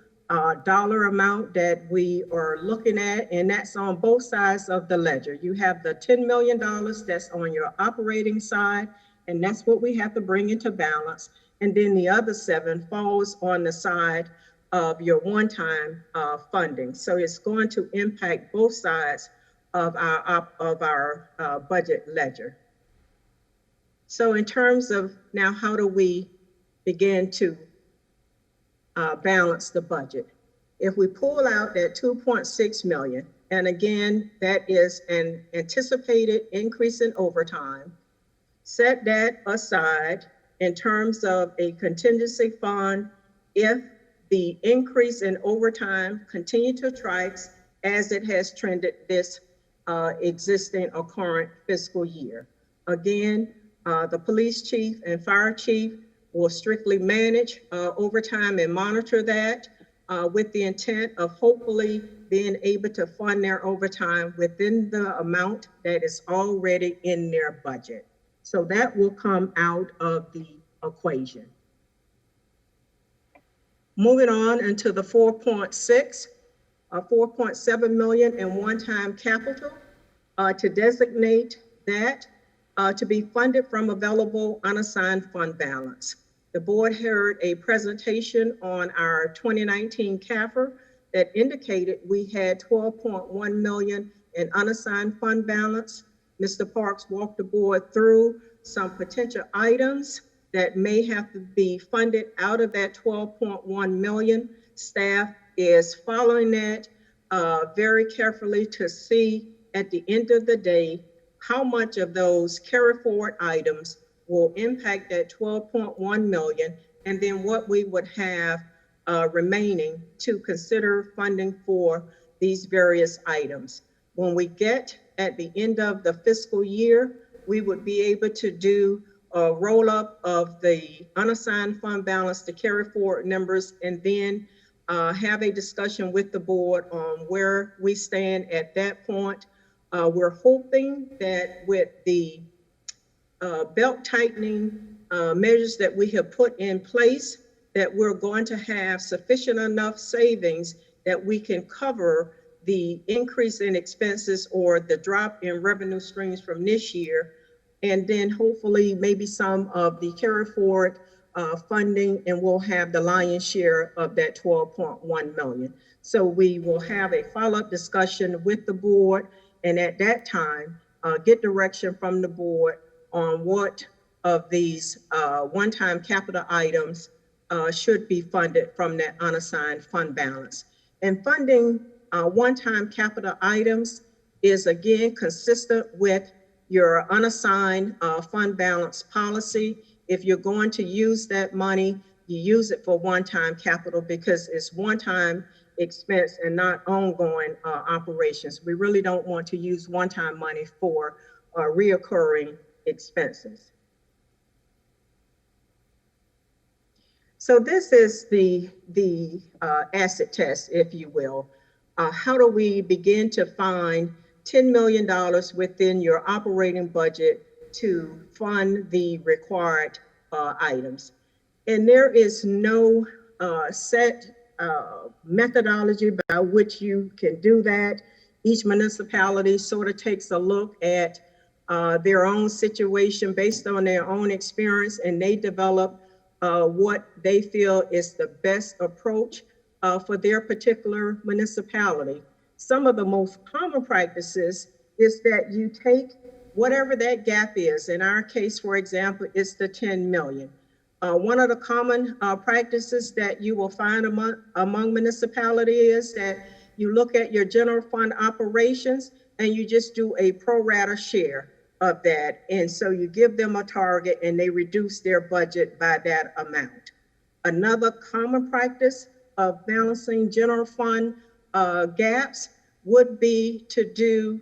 dollar amount that we are looking at, and that's on both sides of the ledger. You have the $10 million that's on your operating side, and that's what we have to bring into balance. And then the other 7 falls on the side of your one-time funding. So it's going to impact both sides of our budget ledger. So in terms of now, how do we begin to balance the budget? If we pull out that 2.6 million And again, that is an anticipated increase in overtime. Set that aside in terms of a contingency fund if the increase in overtime continue to track as it has trended this existing or current fiscal year. Again, the police chief and fire chief will strictly manage overtime and monitor that with the intent of hopefully being able to fund their overtime within the amount that is already in their budget. So that will come out of the equation. Moving on into the 4.6, 4.7 million in one-time capital to designate that to be funded from available unassigned fund balance. The board heard a presentation on our 2019 CAFR that indicated we had 12.1 million in unassigned fund balance. Mr. Parks walked the board through some potential items that may have to be funded out of that 12.1 million. Staff is following that very carefully to see at the end of the day how much of those carry forward items will impact that 12.1 million, and then what we would have remaining to consider funding for these various items. When we get at the end of the fiscal year, we would be able to do a roll up of the unassigned fund balance, the carry forward numbers, and then have a discussion with the board on where we stand at that point. We're hoping that with the belt tightening measures that we have put in place, that we're going to have sufficient enough savings that we can cover the increase in expenses or the drop in revenue streams from this year, and then hopefully maybe some of the carry forward funding, and we'll have the lion's share of that 12.1 million. So we will have a follow-up discussion with the board, and at that time, get direction from the board on what of these one-time capital items should be funded from that unassigned fund balance. And funding one-time capital items is again consistent with your unassigned fund balance policy. If you're going to use that money, you use it for one-time capital because it's one-time expense and not ongoing operations. We really don't want to use one-time money for reoccurring expenses. So this is the asset test, if you will. How do we begin to find $10 million within your operating budget to fund the required items? And there is no set methodology by which you can do that. Each municipality sort of takes a look at their own situation based on their own experience, and they develop what they feel is the best approach for their particular municipality. Some of the most common practices is that you take whatever that gap is. In our case, for example, it's the 10 million. One of the common practices that you will find among municipalities is that you look at your general fund operations and you just do a pro rata share of that. And so you give them a target and they reduce their budget by that amount. Another common practice of balancing general fund gaps would be to do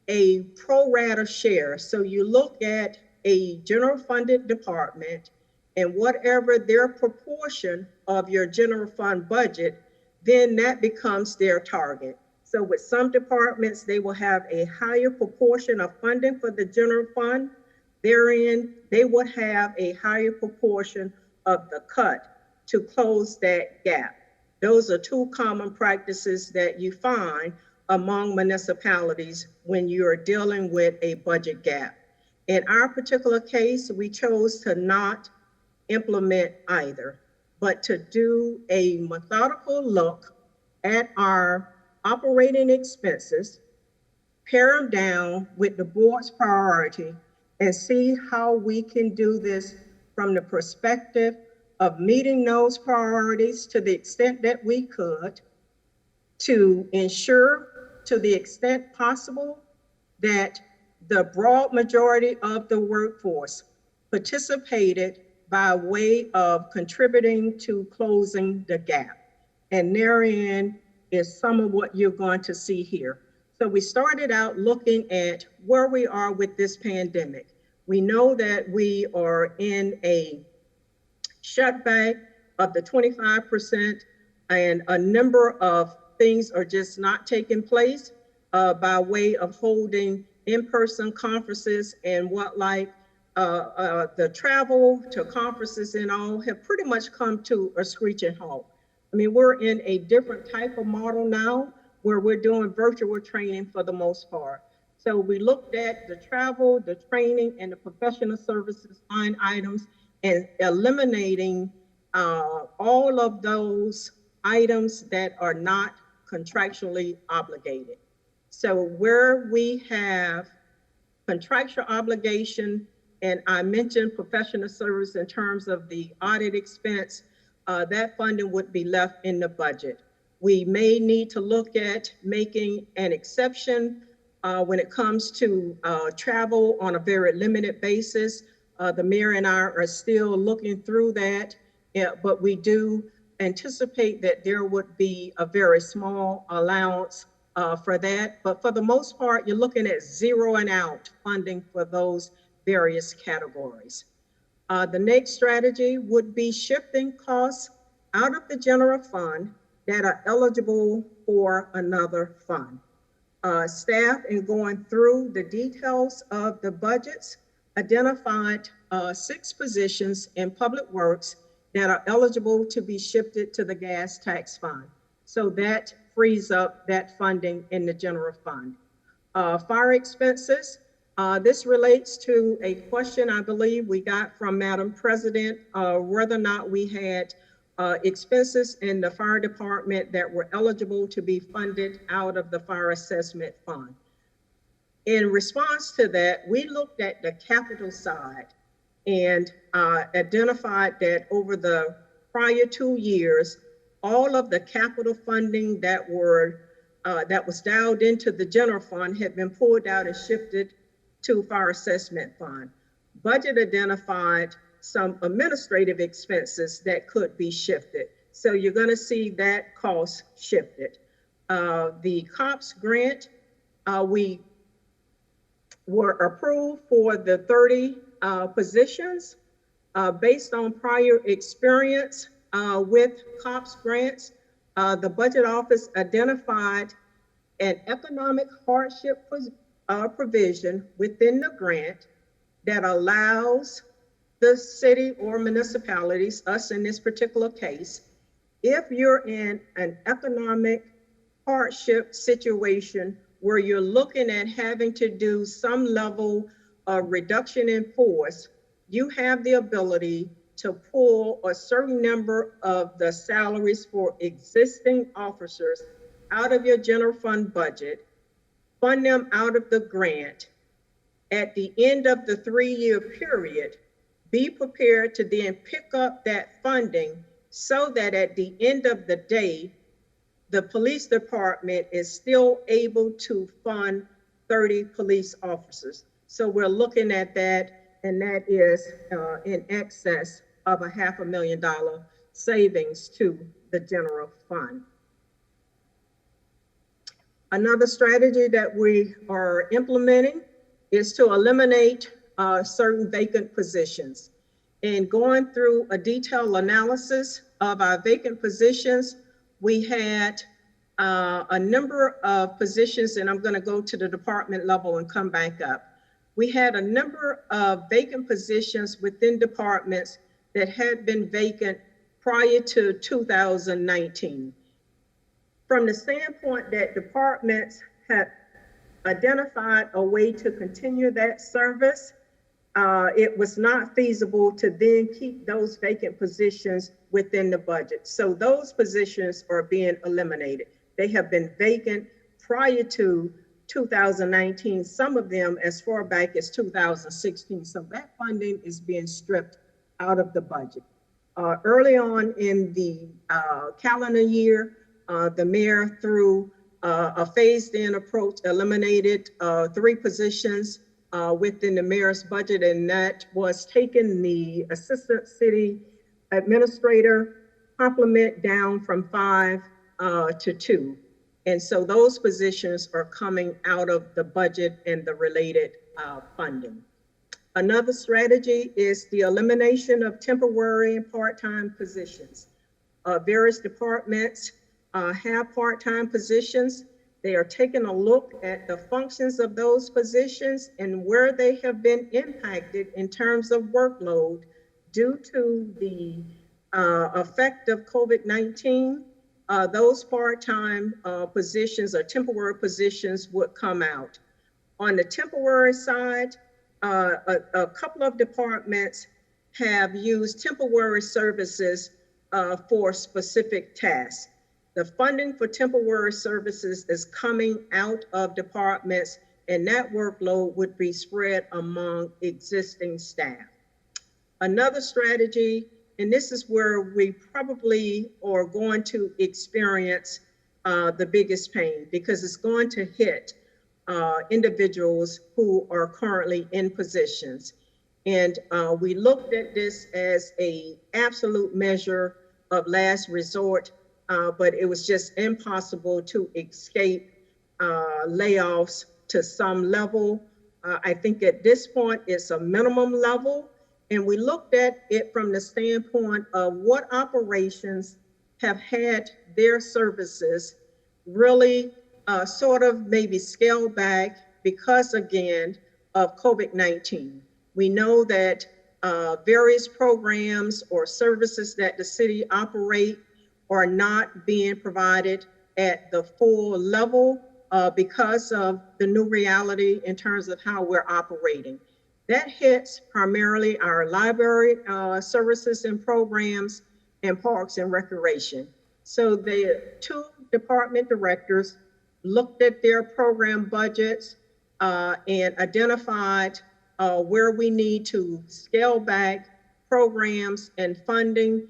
a pro rata share. So you look at a general funded department and whatever their proportion of your general fund budget, then that becomes their target. So with some departments, they will have a higher proportion of funding for the general fund. Therein, they would have a higher proportion of the cut to close that gap. Those are two common practices that you find among municipalities when you're dealing with a budget gap. In our particular case, we chose to not implement either, but to do a methodical look at our operating expenses, pare them down with the board's priority, and see how we can do this from the perspective of meeting those priorities to the extent that we could, to ensure to the extent possible that the broad majority of the workforce participated by way of contributing to closing the gap. And therein is some of what you're going to see here. So we started out looking at where we are with this pandemic. We know that we are in a shutback of the 25%, and a number of things are just not taking place by way of holding in-person conferences and what like. The travel to conferences and all have pretty much come to a screeching halt. I mean, we're in a different type of model now where we're doing virtual training for the most part. So we looked at the travel, the training, and the professional services line items and eliminating all of those items that are not contractually obligated. So where we have contractual obligation, and I mentioned professional service in terms of the audit expense, that funding would be left in the budget. We may need to look at making an exception when it comes to travel on a very limited basis. The mayor and I are still looking through that, but we do anticipate that there would be a very small allowance for that. But for the most part, you're looking at zeroing out funding for those various categories. The next strategy would be shifting costs out of the general fund that are eligible for another fund. Staff, in going through the details of the budgets, identified 6 positions in Public Works that are eligible to be shifted to the gas tax fund. So that frees up that funding in the general fund. Fire expenses. This relates to a question I believe we got from Madam President, whether or not we had expenses in the fire department that were eligible to be funded out of the fire assessment fund. In response to that, we looked at the capital side and identified that over the prior 2 years, all of the capital funding that was dialed into the general fund had been pulled out and shifted to fire assessment fund. Budget identified some administrative expenses that could be shifted. So you're going to see that cost shifted. The COPS grant, we were approved for the 30 positions based on prior experience with COPS grants. The budget office identified an economic hardship provision within the grant that allows the city or municipalities, us in this particular case, if you're in an economic hardship situation where you're looking at having to do some level of reduction in force, you have the ability to pull a certain number of the salaries for existing officers out of your general fund budget, fund them out of the grant. At the end of the 3-year period, be prepared to then pick up that funding so that at the end of the day, the police department is still able to fund 30 police officers. So we're looking at that, and that is in excess of $500,000 savings to the general fund. Another strategy that we are implementing is to eliminate certain vacant positions. And going through a detailed analysis of our vacant positions, we had a number of positions, and I'm going to go to the department level and come back up. We had a number of vacant positions within departments that had been vacant prior to 2019. From the standpoint that departments had identified a way to continue that service, it was not feasible to then keep those vacant positions within the budget. So those positions are being eliminated. They have been vacant prior to 2019, some of them as far back as 2016. So that funding is being stripped out of the budget. Early on in the calendar year, the mayor, through a phased-in approach eliminated 3 positions within the mayor's budget, and that was taking the assistant city administrator complement down from 5 to 2. And so those positions are coming out of the budget and the related funding. Another strategy is the elimination of temporary and part-time positions. Various departments have part-time positions. They are taking a look at the functions of those positions and where they have been impacted in terms of workload due to the effect of COVID-19. Those part-time positions or temporary positions would come out. On the temporary side, a couple of departments have used temporary services for specific tasks. The funding for temporary services is coming out of departments, and that workload would be spread among existing staff. Another strategy, and this is where we probably are going to experience the biggest pain, because it's going to hit individuals who are currently in positions. And we looked at this as an absolute measure of last resort, but it was just impossible to escape layoffs to some level. I think at this point it's a minimum level, and we looked at it from the standpoint of what operations have had their services really sort of maybe scale back because, again, of COVID-19. We know that various programs or services that the city operate are not being provided at the full level because of the new reality in terms of how we're operating. That hits primarily our library services and programs and parks and recreation. So the 2 department directors looked at their program budgets and identified where we need to scale back programs and funding,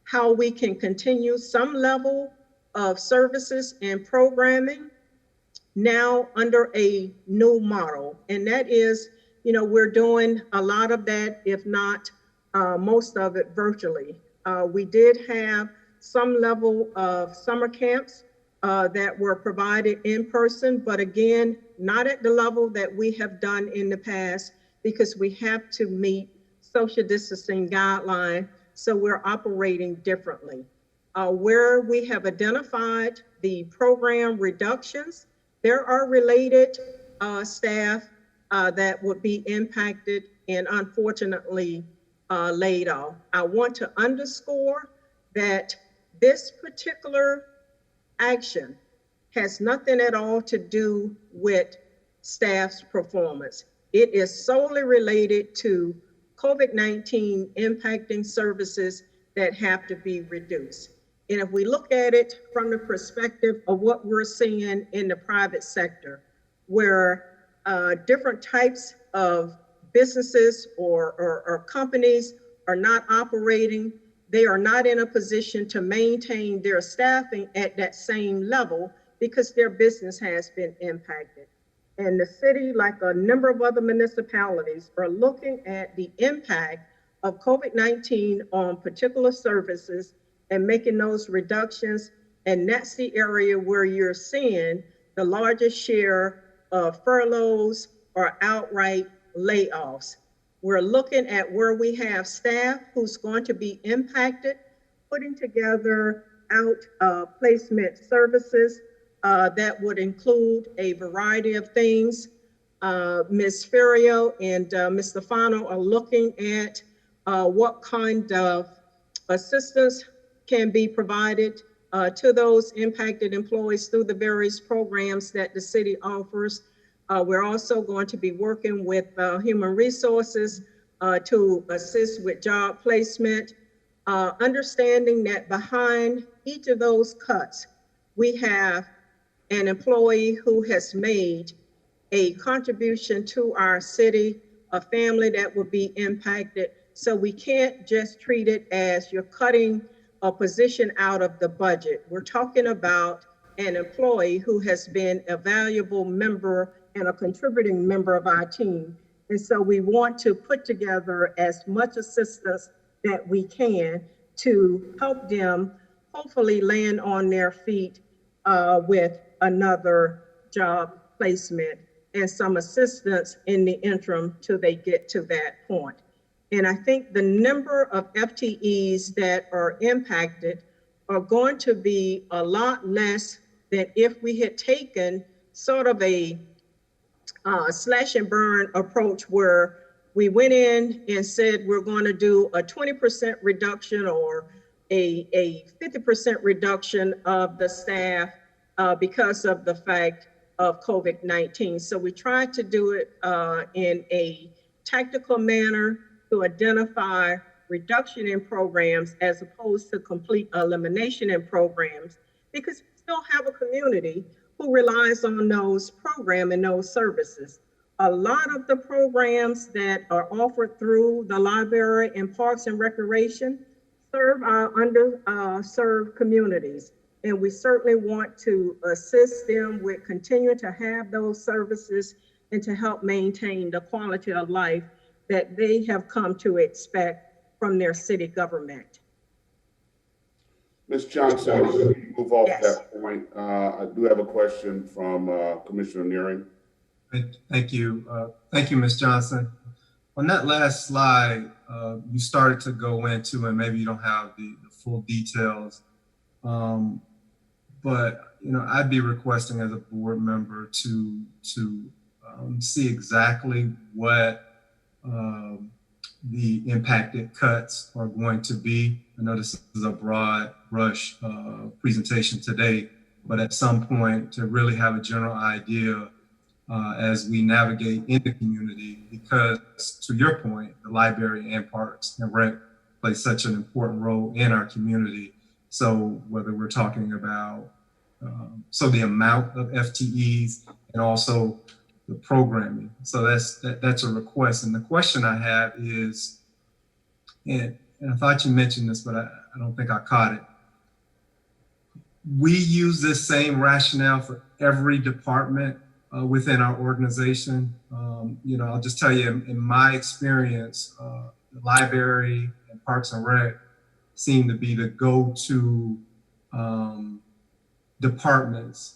how we can continue some level of services and programming now under a new model. And that is, we're doing a lot of that, if not most of it virtually. We did have some level of summer camps that were provided in person, but again, not at the level that we have done in the past, because we have to meet social distancing guidelines, so we're operating differently. Where we have identified the program reductions, there are related staff that would be impacted and unfortunately laid off. I want to underscore that this particular action has nothing at all to do with staff's performance. It is solely related to COVID-19 impacting services that have to be reduced. And if we look at it from the perspective of what we're seeing in the private sector, where different types of businesses or companies are not operating, they are not in a position to maintain their staffing at that same level because their business has been impacted. And the city, like a number of other municipalities, are looking at the impact of COVID-19 on particular services and making those reductions. And that's the area where you're seeing the largest share of furloughs or outright layoffs. We're looking at where we have staff who's going to be impacted, putting together placement services that would include a variety of things. Ms. Ferrio and Ms. Stefano are looking at what kind of assistance can be provided to those impacted employees through the various programs that the city offers. We're also going to be working with human resources to assist with job placement, understanding that behind each of those cuts, we have an employee who has made a contribution to our city, a family that will be impacted. So we can't just treat it as you're cutting a position out of the budget. We're talking about an employee who has been a valuable member and a contributing member of our team. And so we want to put together as much assistance that we can to help them hopefully land on their feet with another job placement and some assistance in the interim till they get to that point. And I think the number of FTEs that are impacted are going to be a lot less than if we had taken sort of a slash and burn approach where we went in and said we're going to do a 20% reduction or a 50% reduction of the staff because of the fact of COVID-19. So we tried to do it in a tactical manner to identify reduction in programs as opposed to complete elimination in programs, because we still have a community who relies on those programs and those services. A lot of the programs that are offered through the library and Parks and Recreation serve our underserved communities. And we certainly want to assist them with continuing to have those services and to help maintain the quality of life that they have come to expect from their city government. Ms. Johnson, as we move off Yes. that point, I do have a question from Commissioner Nearing. Thank you. Thank you, Ms. Johnson. On that last slide, you started to go into, and maybe you don't have the full details, but I'd be requesting as a board member to see exactly what the impacted cuts are going to be. I know this is a broad brush presentation today, but at some point to really have a general idea as we navigate in the community, because to your point, the library and Parks and Rec play such an important role in our community. So whether we're talking about, the amount of FTEs and also the programming. So that's a request. And the question I have is, and I thought you mentioned this, but I don't think I caught it. We use this same rationale for every department within our organization. I'll just tell you, in my experience, the library and Parks and Rec seem to be the go-to departments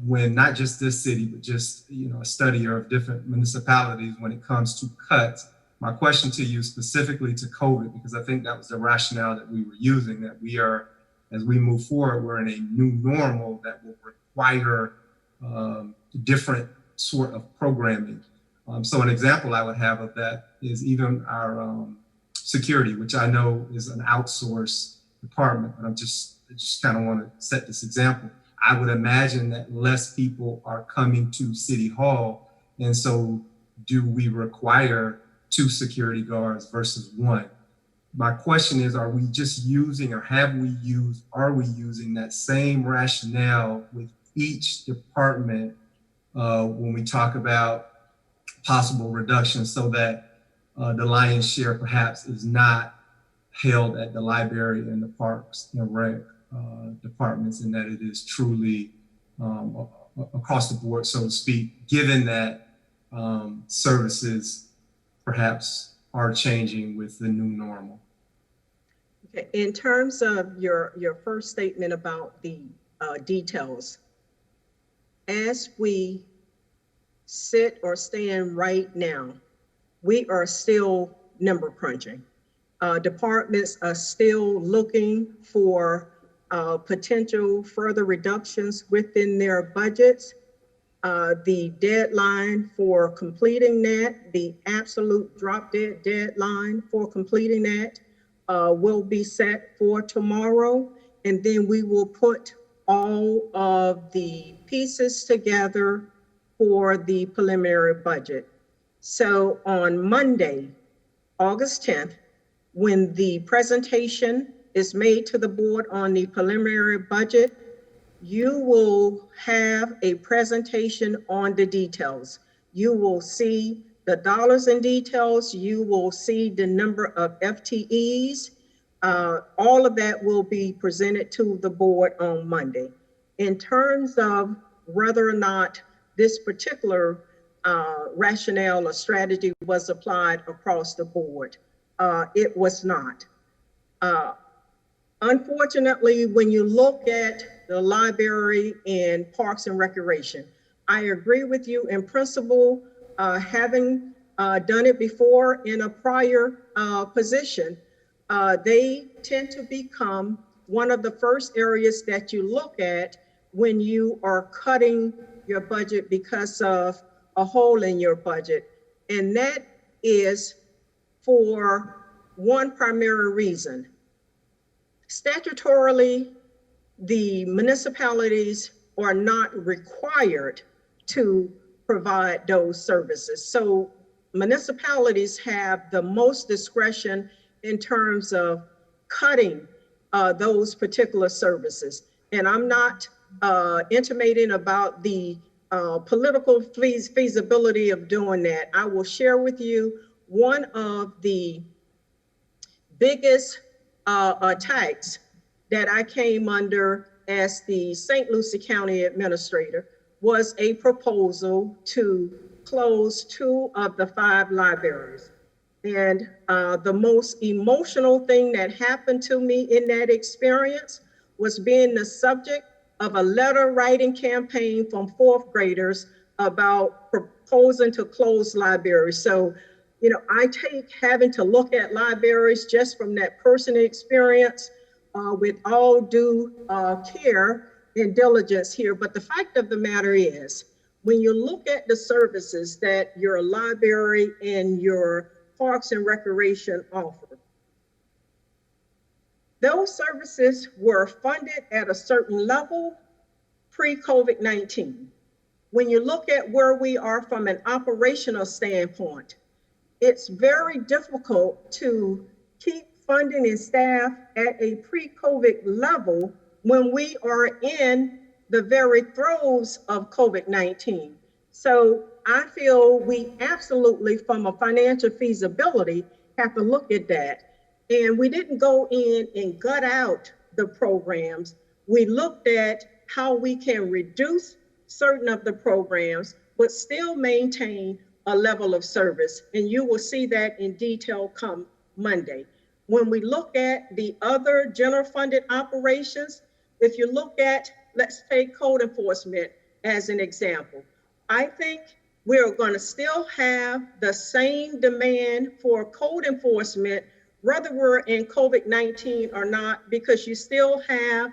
when not just this city, but just a study of different municipalities when it comes to cuts. My question to you specifically to COVID, because I think that was the rationale that we were using, that we are, as we move forward, we're in a new normal that will require different sort of programming. So an example I would have of that is even our security, which I know is an outsourced department, but I just kind of want to set this example. I would imagine that less people are coming to City Hall. And so do we require 2 security guards versus 1? My question is, are we just using, or are we using that same rationale with each department when we talk about possible reductions, so that the lion's share perhaps is not held at the library and the Parks and Rec departments, and that it is truly across the board, so to speak, given that services perhaps are changing with the new normal? Okay. In terms of your first statement about the details, as we sit or stand right now, we are still number crunching. Departments are still looking for potential further reductions within their budgets. The deadline for completing that, the absolute drop dead deadline for completing that will be set for tomorrow. And then we will put all of the pieces together for the preliminary budget. So on Monday, August 10th, when the presentation is made to the board on the preliminary budget, you will have a presentation on the details. You will see the dollars and details. You will see the number of FTEs. All of that will be presented to the board on Monday. In terms of whether or not this particular rationale or strategy was applied across the board, it was not. Unfortunately, when you look at the library and Parks and Recreation, I agree with you in principle, having done it before in a prior position, they tend to become one of the first areas that you look at when you are cutting your budget because of a hole in your budget. And that is for one primary reason. Statutorily, the municipalities are not required to provide those services. So municipalities have the most discretion in terms of cutting those particular services. And I'm not intimating about the political feasibility of doing that. I will share with you one of the biggest attacks that I came under as the St. Lucie County Administrator was a proposal to close 2 of the 5 libraries. And the most emotional thing that happened to me in that experience was being the subject of a letter writing campaign from 4th graders about proposing to close libraries. So, you know, I take having to look at libraries just from that personal experience with all due care and diligence here. But the fact of the matter is, when you look at the services that your library and your Parks and Recreation offer, those services were funded at a certain level pre-COVID-19. When you look at where we are from an operational standpoint, it's very difficult to keep funding and staff at a pre-COVID level when we are in the very throes of COVID-19. So I feel we absolutely, from a financial feasibility, have to look at that. And we didn't go in and gut out the programs. We looked at how we can reduce certain of the programs, but still maintain a level of service. And you will see that in detail come Monday. When we look at the other general funded operations, if you look at, let's take code enforcement as an example. I think we're going to still have the same demand for code enforcement, whether we're in COVID-19 or not, because you still have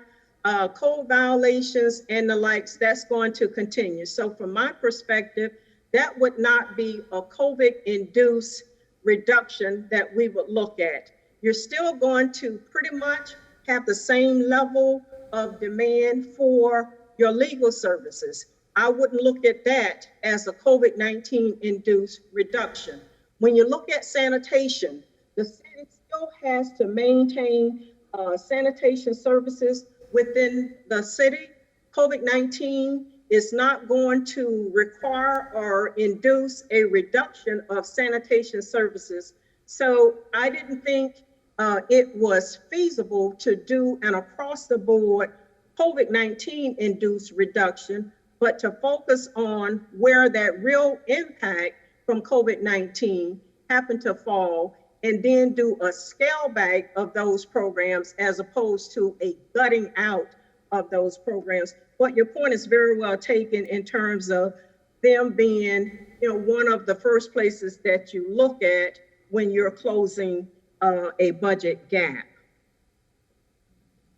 code violations and the likes. That's going to continue. So from my perspective, that would not be a COVID-induced reduction that we would look at. You're still going to pretty much have the same level of demand for your legal services. I wouldn't look at that as a COVID-19 induced reduction. When you look at sanitation, the city still has to maintain sanitation services within the city. COVID-19 is not going to require or induce a reduction of sanitation services. So I didn't think it was feasible to do an across the board COVID-19 induced reduction, but to focus on where that real impact from COVID-19 happened to fall, and then do a scale back of those programs as opposed to a gutting out of those programs. But your point is very well taken in terms of them being, you know, one of the first places that you look at when you're closing a budget gap.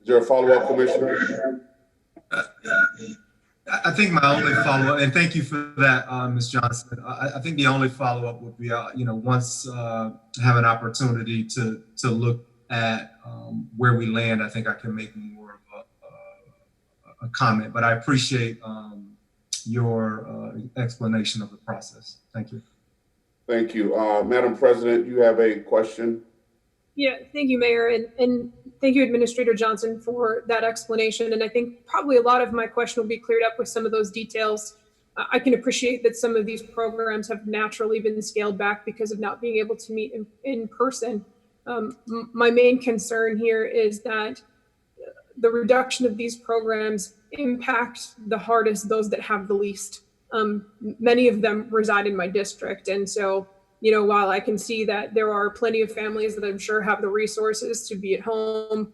Is there a follow-up, Commissioner? I think my only follow-up, and thank you for that, Ms. Johnson. I think the only follow-up would be, you know, once have an opportunity to look at where we land, I think I can make more of a comment, but I appreciate your explanation of the process. Thank you. Thank you. Madam President, you have a question? Yeah, thank you, Mayor, and thank you, Administrator Johnson, for that explanation. And I think probably a lot of my question will be cleared up with some of those details. I can appreciate that some of these programs have naturally been scaled back because of not being able to meet in person. My main concern here is that the reduction of these programs impact the hardest those that have the least. Many of them reside in my district. And so, you know, while I can see that there are plenty of families that I'm sure have the resources to be at home,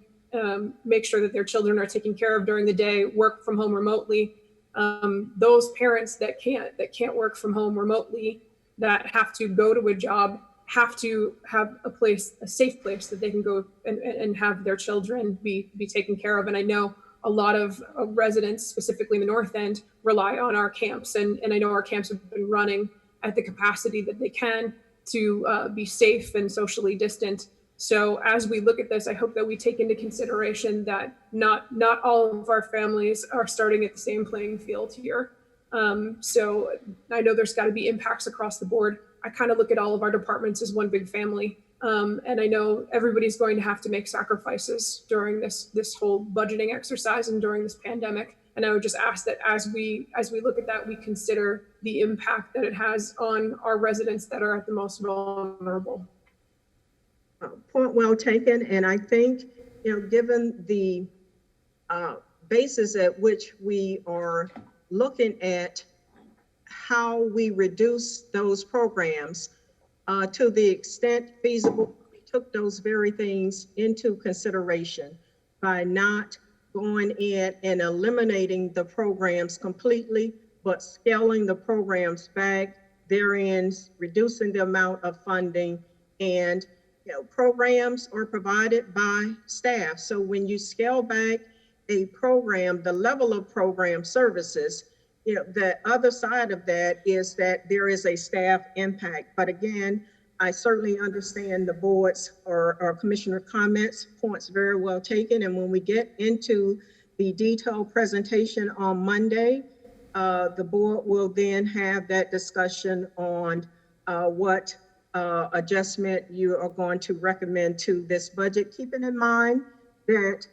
make sure that their children are taken care of during the day, work from home remotely, those parents that can't work from home remotely, that have to go to a job, have to have a safe place that they can go and have their children be taken care of. And I know a lot of residents, specifically in the North End, rely on our camps. And I know our camps have been running at the capacity that they can to be safe and socially distant. So as we look at this, I hope that we take into consideration that not all of our families are starting at the same playing field here. So I know there's got to be impacts across the board. I kind of look at all of our departments as one big family. And I know everybody's going to have to make sacrifices during this whole budgeting exercise and during this pandemic. And I would just ask that as we look at that, we consider the impact that it has on our residents that are at the most vulnerable. Point well taken. And I think, you know, given the basis at which we are looking at how we reduce those programs, to the extent feasible, we took those very things into consideration by not going in and eliminating the programs completely, but scaling the programs back, therein reducing the amount of funding. And you know, programs are provided by staff. So when you scale back a program, the level of program services, you know, the other side of that is that there is a staff impact. But again, I certainly understand the board's or commissioner comments, points very well taken. And when we get into the detailed presentation on Monday, the board will then have that discussion on what adjustment you are going to recommend to this budget, keeping in mind that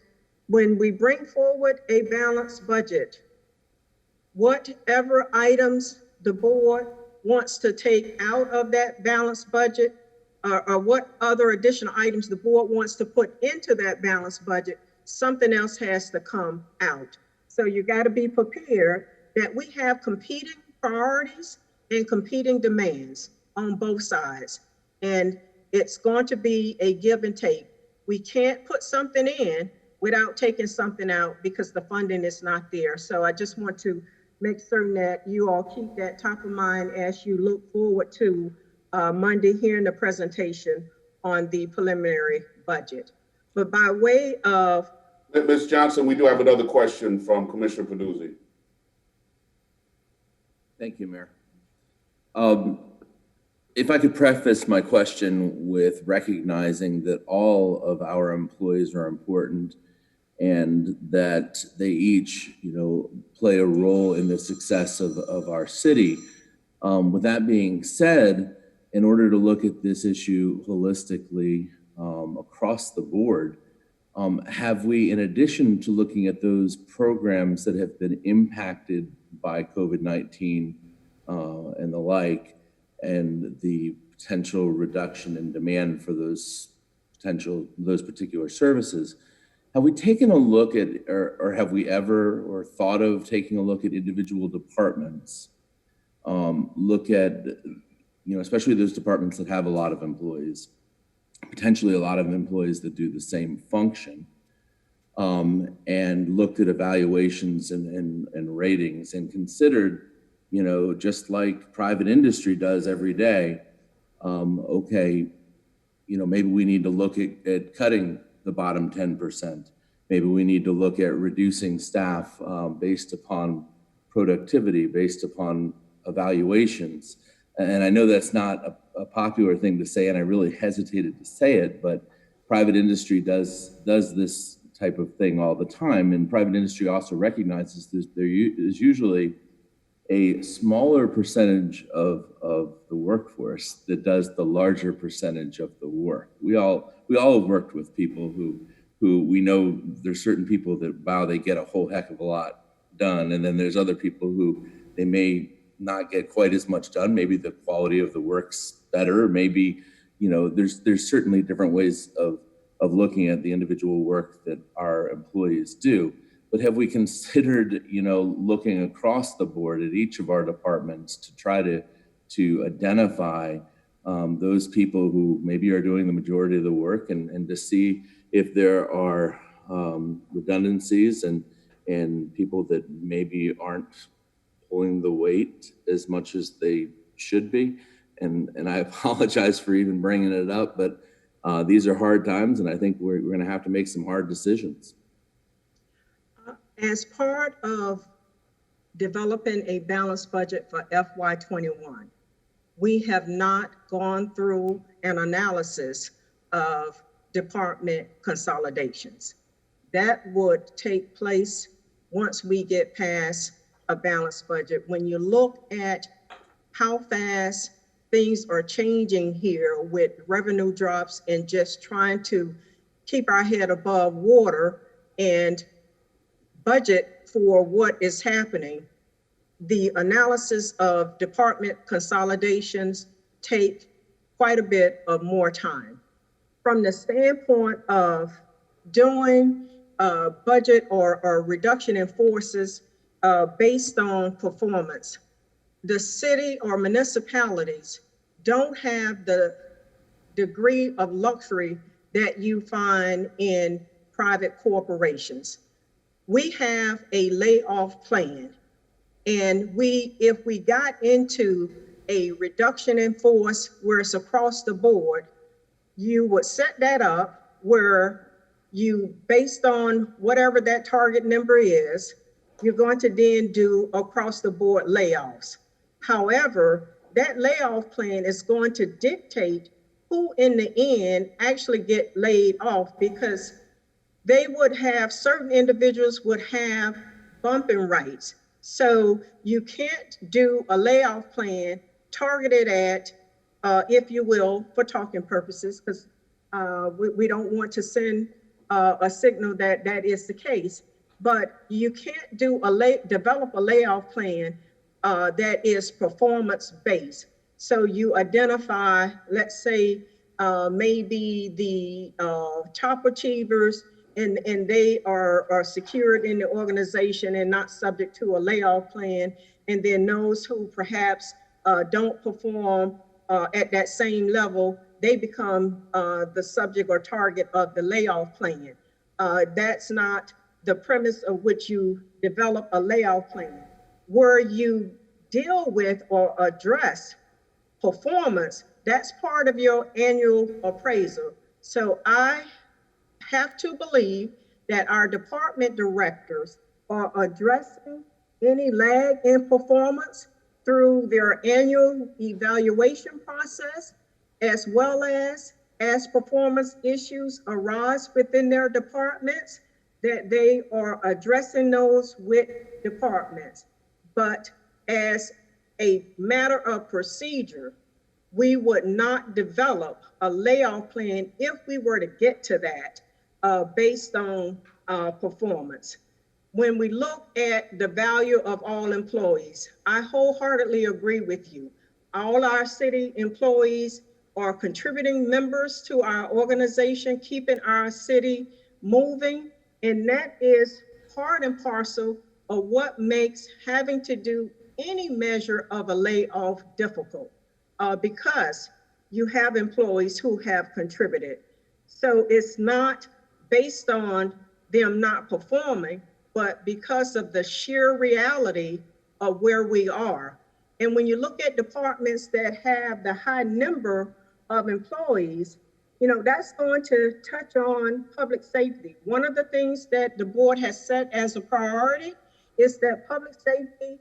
when we bring forward a balanced budget, whatever items the board wants to take out of that balanced budget, or what other additional items the board wants to put into that balanced budget, something else has to come out. So you got to be prepared that we have competing priorities and competing demands on both sides. And it's going to be a give and take. We can't put something in without taking something out because the funding is not there. So I just want to make certain that you all keep that top of mind as you look forward to Monday hearing the presentation on the preliminary budget. But by way of... Ms. Johnson, we do have another question from Commissioner Peduzzi. Thank you, Mayor. If I could preface my question with recognizing that all of our employees are important and that they each, you know, play a role in the success of our city. With that being said, in order to look at this issue holistically across the board, have we, in addition to looking at those programs that have been impacted by COVID-19 and the like, and the potential reduction in demand for those particular services, have we taken a look at, or have we ever or thought of taking a look at individual departments? Look at, you know, especially those departments that have a lot of employees, potentially a lot of employees that do the same function, and looked at evaluations and ratings and considered, you know, just like private industry does every day, okay, you know, maybe we need to look at cutting the bottom 10%. Maybe we need to look at reducing staff based upon productivity, based upon evaluations. And I know that's not a popular thing to say, and I really hesitated to say it, but private industry does this type of thing all the time. And private industry also recognizes there is usually a smaller percentage of the workforce that does the larger percentage of the work. We all have worked with people who we know there's certain people that, wow, they get a whole heck of a lot done. And then there's other people who they may not get quite as much done. Maybe the quality of the work's better. Maybe, you know, there's certainly different ways of looking at the individual work that our employees do. but have we considered, looking across the board at each of our departments to try to identify those people who maybe are doing the majority of the work and to see if there are redundancies and people that maybe aren't pulling the weight as much as they should be. And I apologize for even bringing it up, but these are hard times, and I think we're going to have to make some hard decisions. As part of developing a balanced budget for FY21, we have not gone through an analysis of department consolidations. That would take place once we get past a balanced budget. When you look at how fast things are changing here with revenue drops and just trying to keep our head above water and budget for what is happening, the analysis of department consolidations take quite a bit of more time. From the standpoint of doing budget or reduction in forces based on performance, the city or municipalities don't have the degree of luxury that you find in private corporations. We have a layoff plan, and if we got into a reduction in force where it's across the board, you would set that up where you, based on whatever that target number is, you're going to then do across the board layoffs. However, that layoff plan is going to dictate who in the end actually get laid off, because they would have, certain individuals would have bumping rights. So you can't do a layoff plan targeted at, if you will, for talking purposes, because we don't want to send a signal that that is the case. But you can't do develop a layoff plan that is performance-based. So you identify, let's say, maybe the top achievers, and they are secured in the organization and not subject to a layoff plan. And then those who perhaps don't perform at that same level, they become the subject or target of the layoff plan. That's not the premise of which you develop a layoff plan. Where you deal with or address performance, that's part of your annual appraisal. So I have to believe that our department directors are addressing any lag in performance through their annual evaluation process, as well as performance issues arise within their departments, that they are addressing those with departments. But as a matter of procedure, we would not develop a layoff plan if we were to get to that based on performance. When we look at the value of all employees, I wholeheartedly agree with you. All our city employees are contributing members to our organization, keeping our city moving, and that is part and parcel of what makes having to do any measure of a layoff difficult, because you have employees who have contributed. So it's not based on them not performing, but because of the sheer reality of where we are. And when you look at departments that have the high number of employees, that's going to touch on public safety. One of the things that the board has set as a priority is that public safety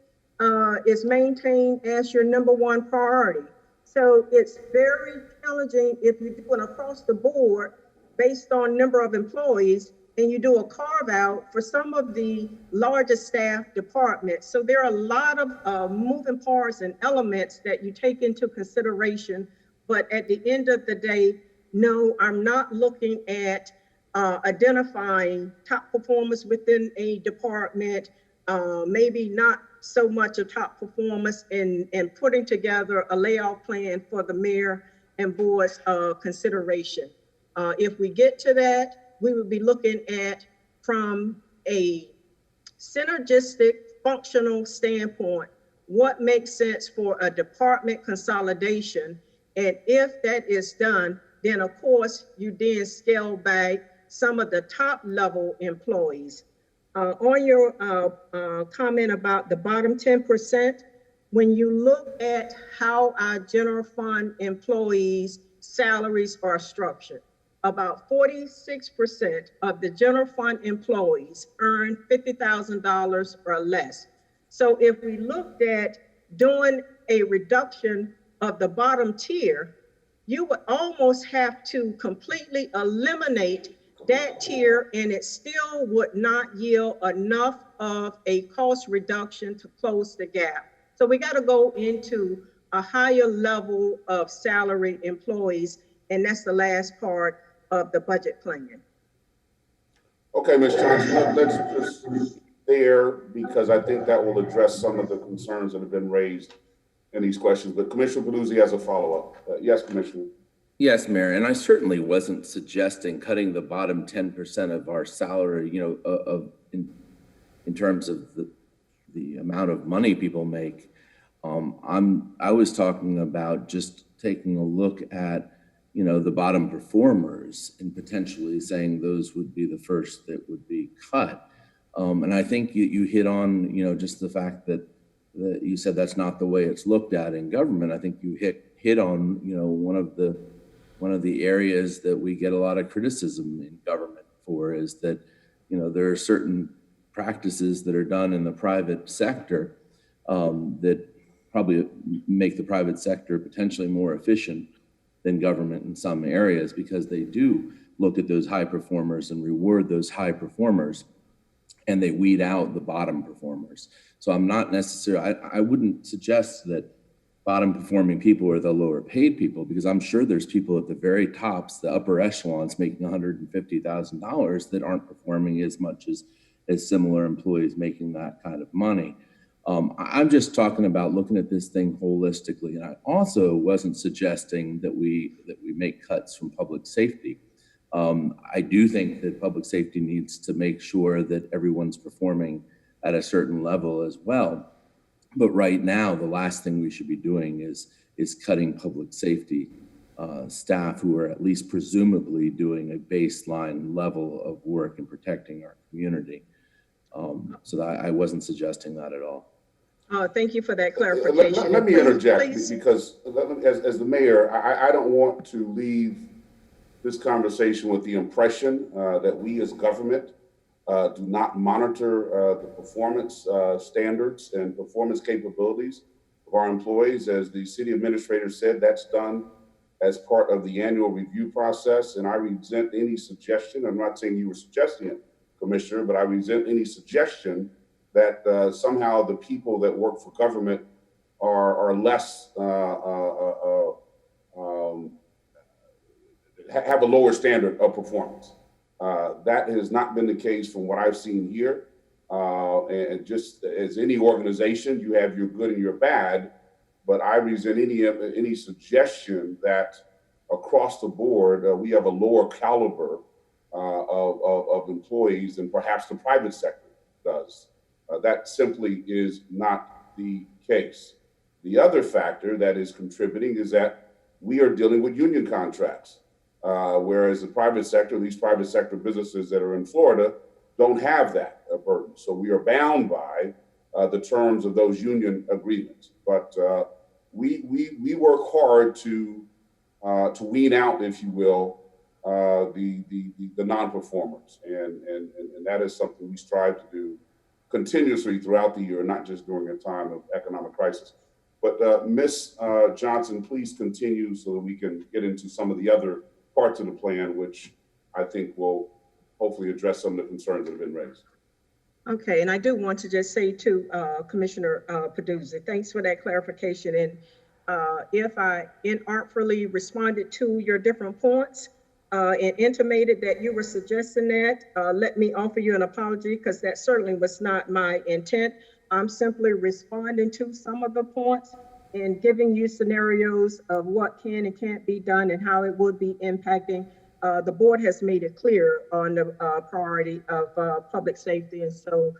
is maintained as your number one priority. So it's very challenging if you do an across the board based on number of employees and you do a carve out for some of the larger staff departments. So there are a lot of moving parts and elements that you take into consideration. But at the end of the day, no, I'm not looking at identifying top performers within a department, maybe not so much a top performance, and putting together a layoff plan for the mayor and board's consideration. If we get to that, we would be looking at, from a synergistic functional standpoint, what makes sense for a department consolidation? And if that is done, then of course you then scale back some of the top level employees. On your comment about the bottom 10%, when you look at how our general fund employees' salaries are structured, about 46% of the general fund employees earn $50,000 or less. So if we looked at doing a reduction of the bottom tier, you would almost have to completely eliminate that tier, and it still would not yield enough of a cost reduction to close the gap. So we got to go into a higher level of salary employees, and that's the last part of the budget plan. Okay, Ms. Johnson, let's just there, because I think that will address some of the concerns that have been raised in these questions. But Commissioner Peduzzi has a follow-up. Yes, Commissioner. Yes, Mayor, and I certainly wasn't suggesting cutting the bottom 10% of our salary, in terms of the amount of money people make. I was talking about just taking a look at, the bottom performers and potentially saying those would be the first that would be cut. And I think you hit on, just the fact that you said that's not the way it's looked at in government. I think you hit on, one of the areas that we get a lot of criticism in government for is that, there are certain practices that are done in the private sector that probably make the private sector potentially more efficient than government in some areas, because they do look at those high performers and reward those high performers, and they weed out the bottom performers. So I'm not necessarily, I wouldn't suggest that bottom performing people are the lower paid people, because I'm sure there's people at the very tops, the upper echelons, making $150,000 that aren't performing as much as similar employees making that kind of money. I'm just talking about looking at this thing holistically. And I also wasn't suggesting that we make cuts from public safety. I do think that public safety needs to make sure that everyone's performing at a certain level as well. But right now, the last thing we should be doing is cutting public safety staff who are at least presumably doing a baseline level of work in protecting our community. So I wasn't suggesting that at all. Thank you for that clarification. Let me interject, Please. because as the mayor, I don't want to leave this conversation with the impression that we as government do not monitor the performance standards and performance capabilities of our employees. As the city administrator said, that's done as part of the annual review process. And I resent any suggestion, I'm not saying you were suggesting it, Commissioner, but I resent any suggestion that somehow the people that work for government are less, have a lower standard of performance. That has not been the case from what I've seen here. And just as any organization, you have your good and your bad, but I resent any suggestion that across the board, we have a lower caliber of employees than perhaps the private sector does. That simply is not the case. The other factor that is contributing is that we are dealing with union contracts. Whereas the private sector, these private sector businesses that are in Florida don't have that burden. So we are bound by the terms of those union agreements. But we work hard to wean out, if you will, the non-performers. And that is something we strive to do continuously throughout the year, not just during a time of economic crisis. But Ms. Johnson, please continue so that we can get into some of the other parts of the plan, which I think will hopefully address some of the concerns that have been raised. Okay, and I do want to just say to Commissioner Peduzzi, thanks for that clarification. And if I inartfully responded to your different points and intimated that you were suggesting that, let me offer you an apology, because that certainly was not my intent. I'm simply responding to some of the points and giving you scenarios of what can and can't be done and how it would be impacting. The board has made it clear on the priority of public safety. And so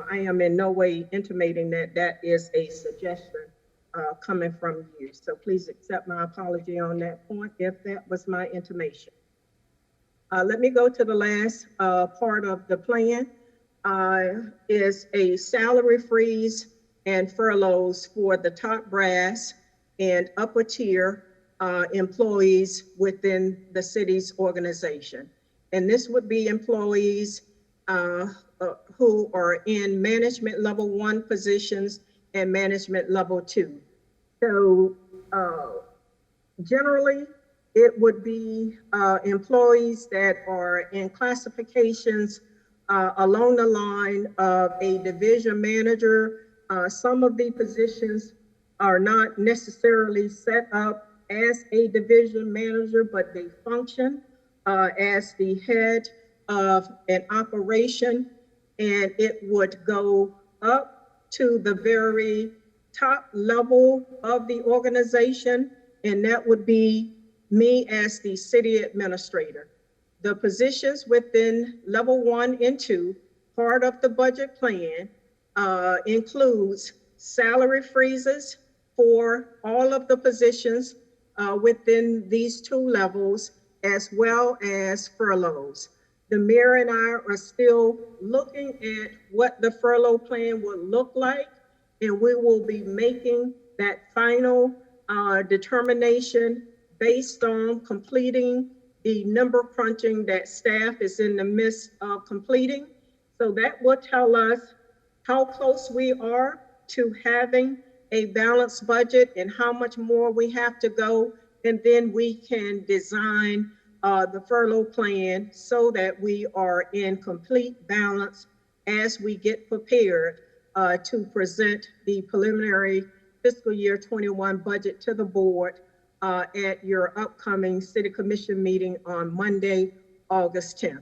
I am in no way intimating that that is a suggestion coming from you. So please accept my apology on that point if that was my intimation. Let me go to the last part of the plan. Is a salary freeze and furloughs for the top brass and upper tier employees within the city's organization. And this would be employees who are in management level 1 positions and management level 2. So generally, it would be employees that are in classifications along the line of a division manager. Some of the positions are not necessarily set up as a division manager, but they function as the head of an operation, and it would go up to the very top level of the organization, and that would be me as the city administrator. The positions within level 1 and 2, part of the budget plan, includes salary freezes for all of the positions within these 2 levels, as well as furloughs. The mayor and I are still looking at what the furlough plan would look like, and we will be making that final determination based on completing the number crunching that staff is in the midst of completing. So that will tell us how close we are to having a balanced budget and how much more we have to go. And then we can design the furlough plan so that we are in complete balance as we get prepared to present the preliminary fiscal year 21 budget to the board at your upcoming City Commission meeting on Monday, August 10th.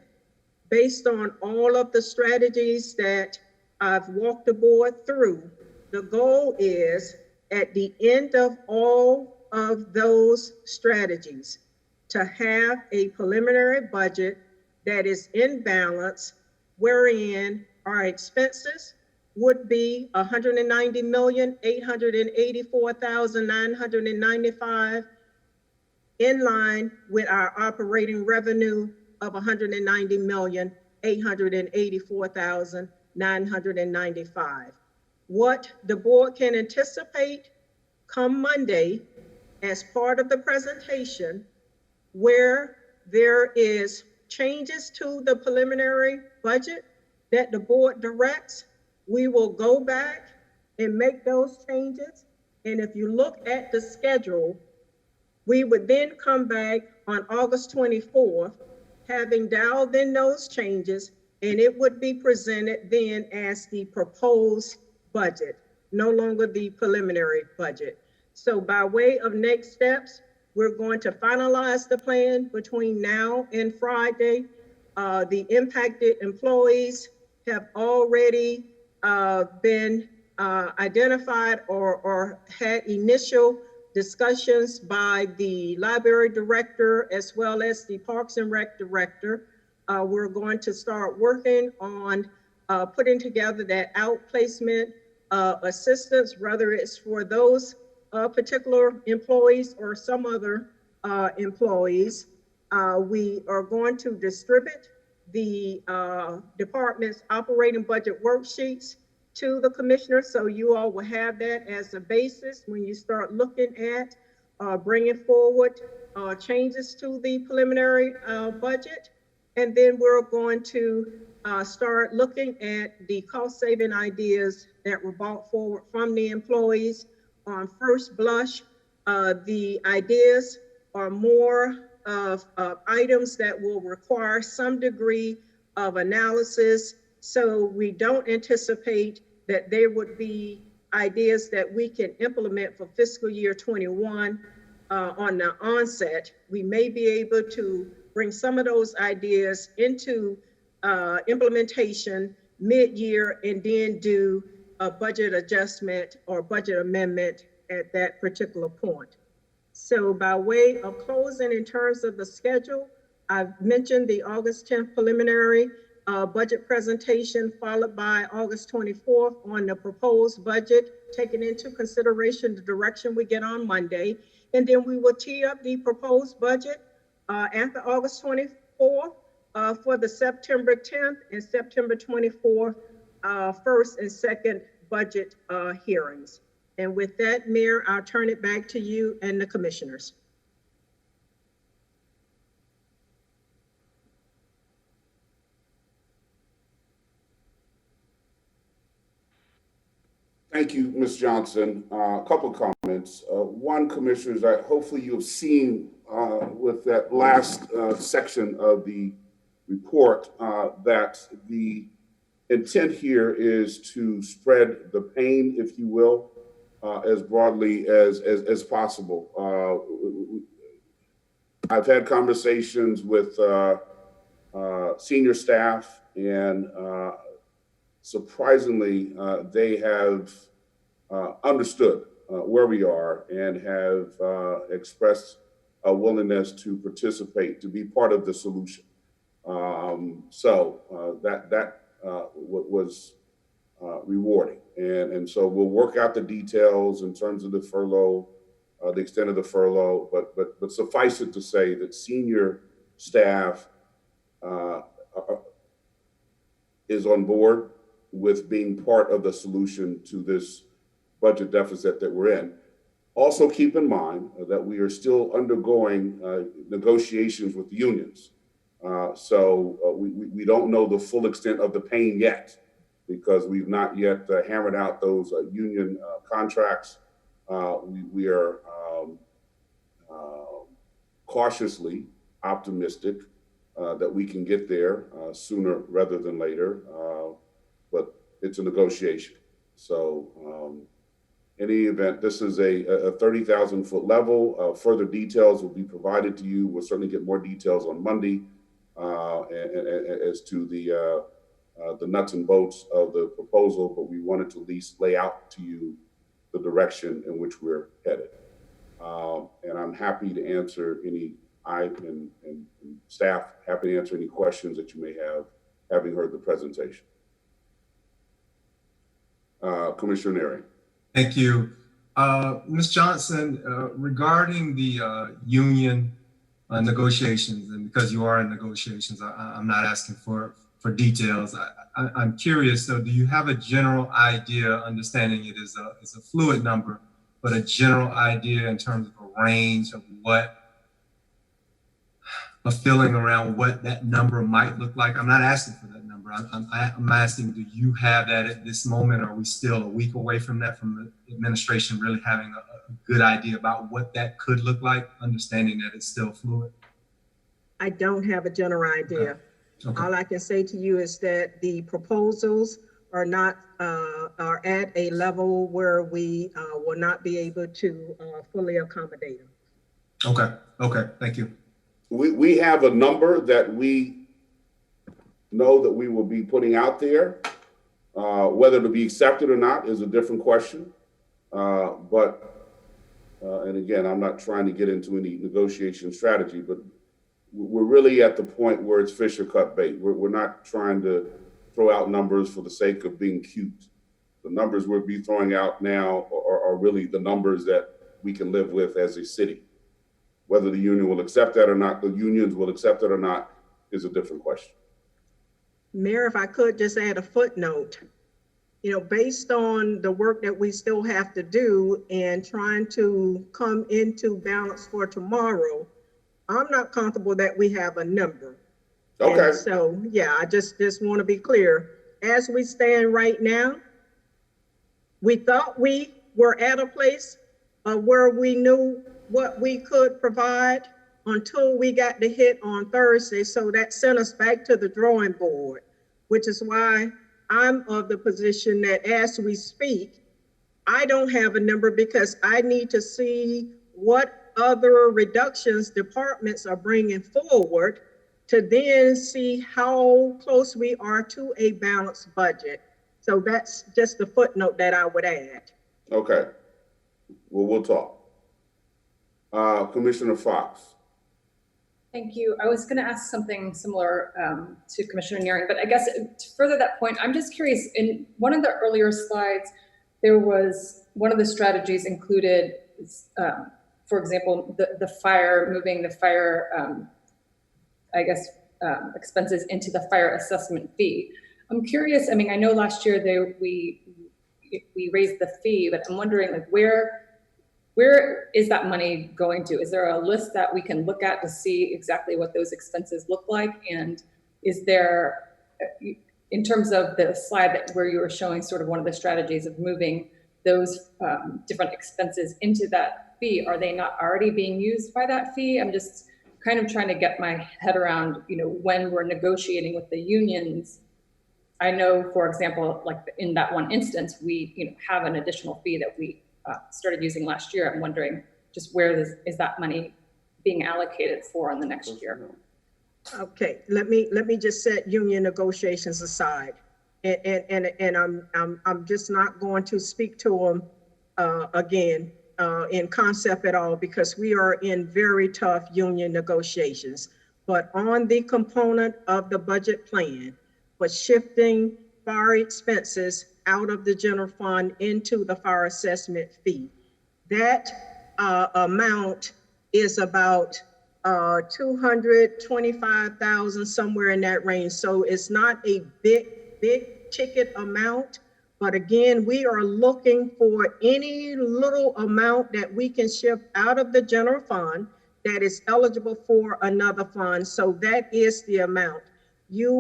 Based on all of the strategies that I've walked the board through, the goal is at the end of all of those strategies to have a preliminary budget that is in balance, wherein our expenses would be $190,884,995, in line with our operating revenue of $190,884,995. What the board can anticipate come Monday as part of the presentation, where there is changes to the preliminary budget that the board directs, we will go back and make those changes. And if you look at the schedule, we would then come back on August 24th, having dialed in those changes, and it would be presented then as the proposed budget, no longer the preliminary budget. So by way of next steps, we're going to finalize the plan between now and Friday. The impacted employees have already been identified or had initial discussions by the library director as well as the Parks and Rec director. We're going to start working on putting together that outplacement assistance, whether it's for those particular employees or some other employees. We are going to distribute the department's operating budget worksheets to the commissioner, so you all will have that as a basis when you start looking at bringing forward changes to the preliminary budget. And then we're going to start looking at the cost-saving ideas that were brought forward from the employees. On first blush, the ideas are more of items that will require some degree of analysis. So we don't anticipate that there would be ideas that we can implement for fiscal year 21 on the onset. We may be able to bring some of those ideas into implementation mid-year and then do a budget adjustment or budget amendment at that particular point. So by way of closing in terms of the schedule, I've mentioned the August 10th preliminary budget presentation, followed by August 24th on the proposed budget, taking into consideration the direction we get on Monday. And then we will tee up the proposed budget after August 24th for the September 10th and September 24th first and second budget hearings. And with that, Mayor, I'll turn it back to you and the commissioners. Thank you, Ms. Johnson. A couple of comments. One, commissioners, hopefully you have seen with that last section of the report that the intent here is to spread the pain, if you will, as broadly as possible. I've had conversations with senior staff, and surprisingly, they have understood where we are and have expressed a willingness to participate, to be part of the solution. So that was rewarding. And so we'll work out the details in terms of the furlough, the extent of the furlough, but suffice it to say that senior staff is on board with being part of the solution to this budget deficit that we're in. Also keep in mind that we are still undergoing negotiations with the unions. So we don't know the full extent of the pain yet, because we've not yet hammered out those union contracts. We are cautiously optimistic that we can get there sooner rather than later, but it's a negotiation. So in any event, this is a 30,000 foot level. Further details will be provided to you. We'll certainly get more details on Monday as to the nuts and bolts of the proposal, but we wanted to at least lay out to you the direction in which we're headed. And I'm happy to answer and staff happy to answer any questions that you may have, having heard the presentation. Commissioner Neri. Thank you. Ms. Johnson, regarding the union negotiations, and because you are in negotiations, I'm not asking for details. I'm curious, though, do you have a general idea, understanding it is a fluid number, but a general idea in terms of a range of what, a feeling around what that number might look like? I'm not asking for that number. I'm asking, do you have that at this moment? Are we still a week away from that, from the administration really having a good idea about what that could look like, understanding that it's still fluid? I don't have a general idea. Okay. All I can say to you is that the proposals are not are at a level where we will not be able to fully accommodate them. Okay, thank you. We have a number that we know that we will be putting out there. Whether to be accepted or not is a different question. And again, I'm not trying to get into any negotiation strategy, but we're really at the point where it's fish or cut bait. We're not trying to throw out numbers for the sake of being cute. The numbers we'll be throwing out now are really the numbers that we can live with as a city. Whether the union will accept that or not, the unions will accept it or not, is a different question. Mayor, if I could just add a footnote, based on the work that we still have to do and trying to come into balance for tomorrow, I'm not comfortable that we have a number. Okay. And so, yeah, I just want to be clear. As we stand right now, we thought we were at a place where we knew what we could provide until we got the hit on Thursday. So that sent us back to the drawing board, which is why I'm of the position that as we speak, I don't have a number, because I need to see what other reductions departments are bringing forward to then see how close we are to a balanced budget. So that's just the footnote that I would add. Okay. Well, we'll talk. Commissioner Fox. Thank you. I was going to ask something similar to Commissioner Nearing, but I guess to further that point, I'm just curious, in one of the earlier slides, there was one of the strategies included, for example, the fire, moving the fire, expenses into the fire assessment fee. I'm curious, I mean, I know last year we raised the fee, but I'm wondering like where is that money going to? Is there a list that we can look at to see exactly what those expenses look like? And is there, in terms of the slide where you were showing sort of one of the strategies of moving those different expenses into that fee, are they not already being used by that fee? I'm just kind of trying to get my head around, when we're negotiating with the unions. I know, for example, like in that one instance, we have an additional fee that we started using last year. I'm wondering just where is that money being allocated for in the next year? Okay, let me just set union negotiations aside, and I'm just not going to speak to them again in concept at all, because we are in very tough union negotiations. But on the component of the budget plan, but shifting fire expenses out of the general fund into the fire assessment fee, that amount is about 225,000, somewhere in that range. So it's not a big ticket amount, but again, we are looking for any little amount that we can shift out of the general fund that is eligible for another fund. So that is the amount. You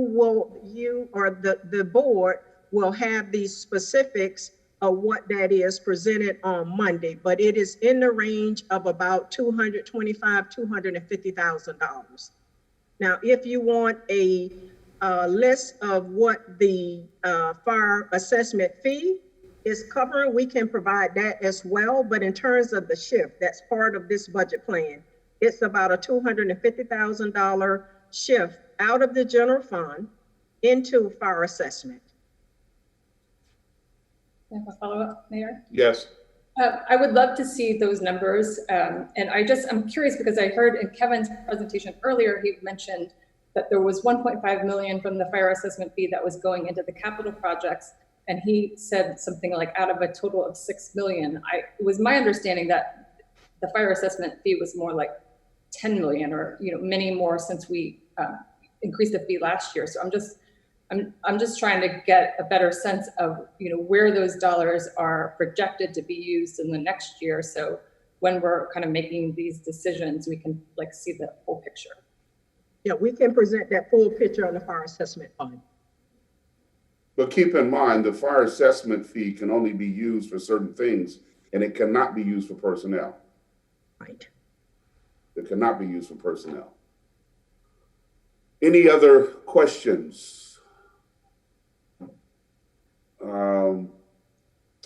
or the board will have these specifics of what that is presented on Monday, but it is in the range of about $250,000. Now, if you want a list of what the fire assessment fee is covering, we can provide that as well. But in terms of the shift, that's part of this budget plan. It's about a $250,000 shift out of the general fund into fire assessment. Can I have a follow-up, Mayor? Yes. I would love to see those numbers. And I'm curious because I heard in Kevin's presentation earlier, he mentioned that there was 1.5 million from the fire assessment fee that was going into the capital projects. And he said something like out of a total of 6 million. It was my understanding that the fire assessment fee was more like 10 million or, many more since we increased the fee last year. So I'm just trying to get a better sense of, where those dollars are projected to be used in the next year. So when we're kind of making these decisions, we can see the full picture. Yeah, we can present that full picture on the fire assessment fund. But keep in mind, the fire assessment fee can only be used for certain things, and it cannot be used for personnel. Right. It cannot be used for personnel. Any other questions?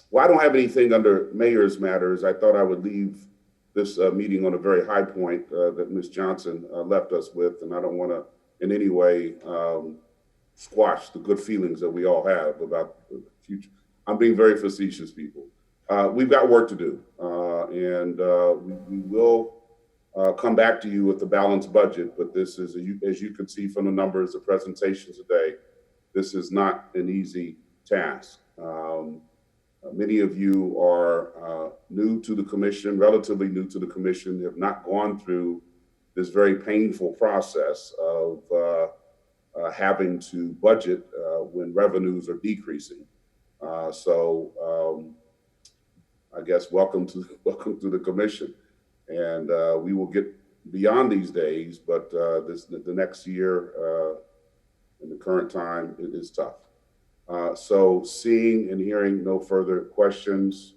Well, I don't have anything under mayor's matters. I thought I would leave this meeting on a very high point that Ms. Johnson left us with, and I don't want to in any way squash the good feelings that we all have about the future. I'm being very facetious, people. We've got work to do, and we will come back to you with the balanced budget, but this is, as you can see from the numbers, the presentation today, this is not an easy task. Many of you are new to the commission, relatively new to the commission, have not gone through this very painful process of having to budget when revenues are decreasing. So I guess welcome to the commission, and we will get beyond these days, but the next year in the current time, it is tough. So seeing and hearing no further questions,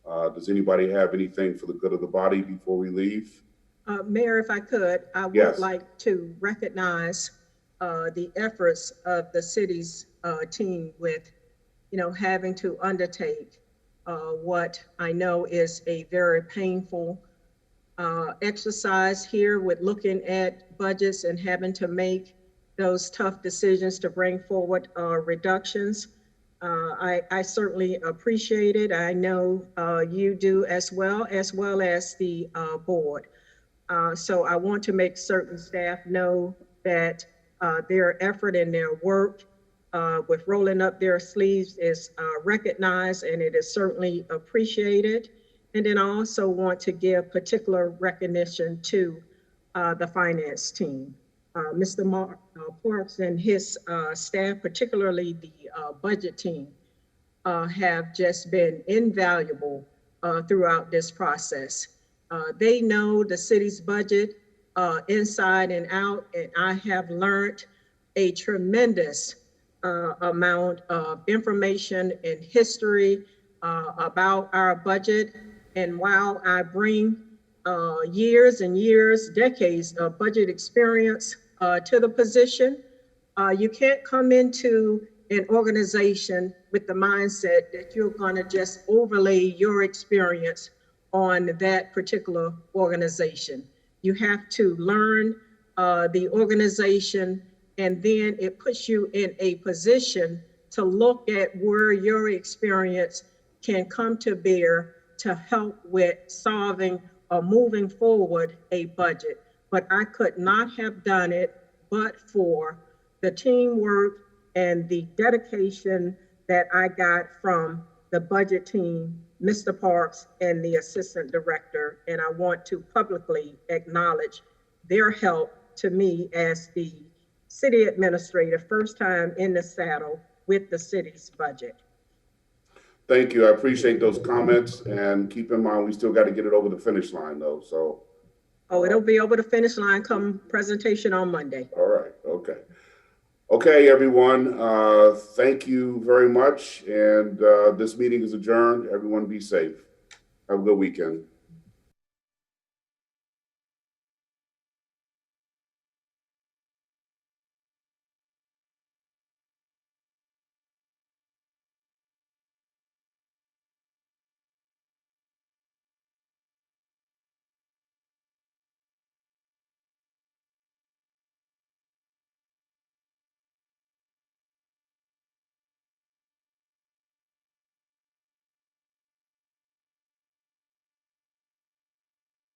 does anybody have anything for the good of the body before we leave? Mayor, if I could, I would like to recognize the efforts of the city's team with, having to undertake what I know is a very painful exercise here with looking at budgets and having to make those tough decisions to bring forward reductions. I certainly appreciate it. I know you do as well as the board. So I want to make certain staff know that their effort and their work with rolling up their sleeves is recognized, and it is certainly appreciated. And then I also want to give particular recognition to the finance team. Mr. Parks and his staff, particularly the budget team, have just been invaluable throughout this process. They know the city's budget inside and out, and I have learned a tremendous amount of information and history about our budget. And while I bring years and years, decades of budget experience to the position, you can't come into an organization with the mindset that you're going to just overlay your experience on that particular organization. You have to learn the organization, and then it puts you in a position to look at where your experience can come to bear to help with solving or moving forward a budget. But I could not have done it but for the teamwork and the dedication that I got from the budget team, Mr. Parks, and the assistant director. And I want to publicly acknowledge their help to me as the city administrator, first time in the saddle with the city's budget. Thank you. I appreciate those comments, and keep in mind, we still got to get it over the finish line though, so. Oh, it'll be over the finish line come presentation on Monday. All right, okay. Okay, everyone, thank you very much, and this meeting is adjourned. Everyone be safe. Have a good weekend.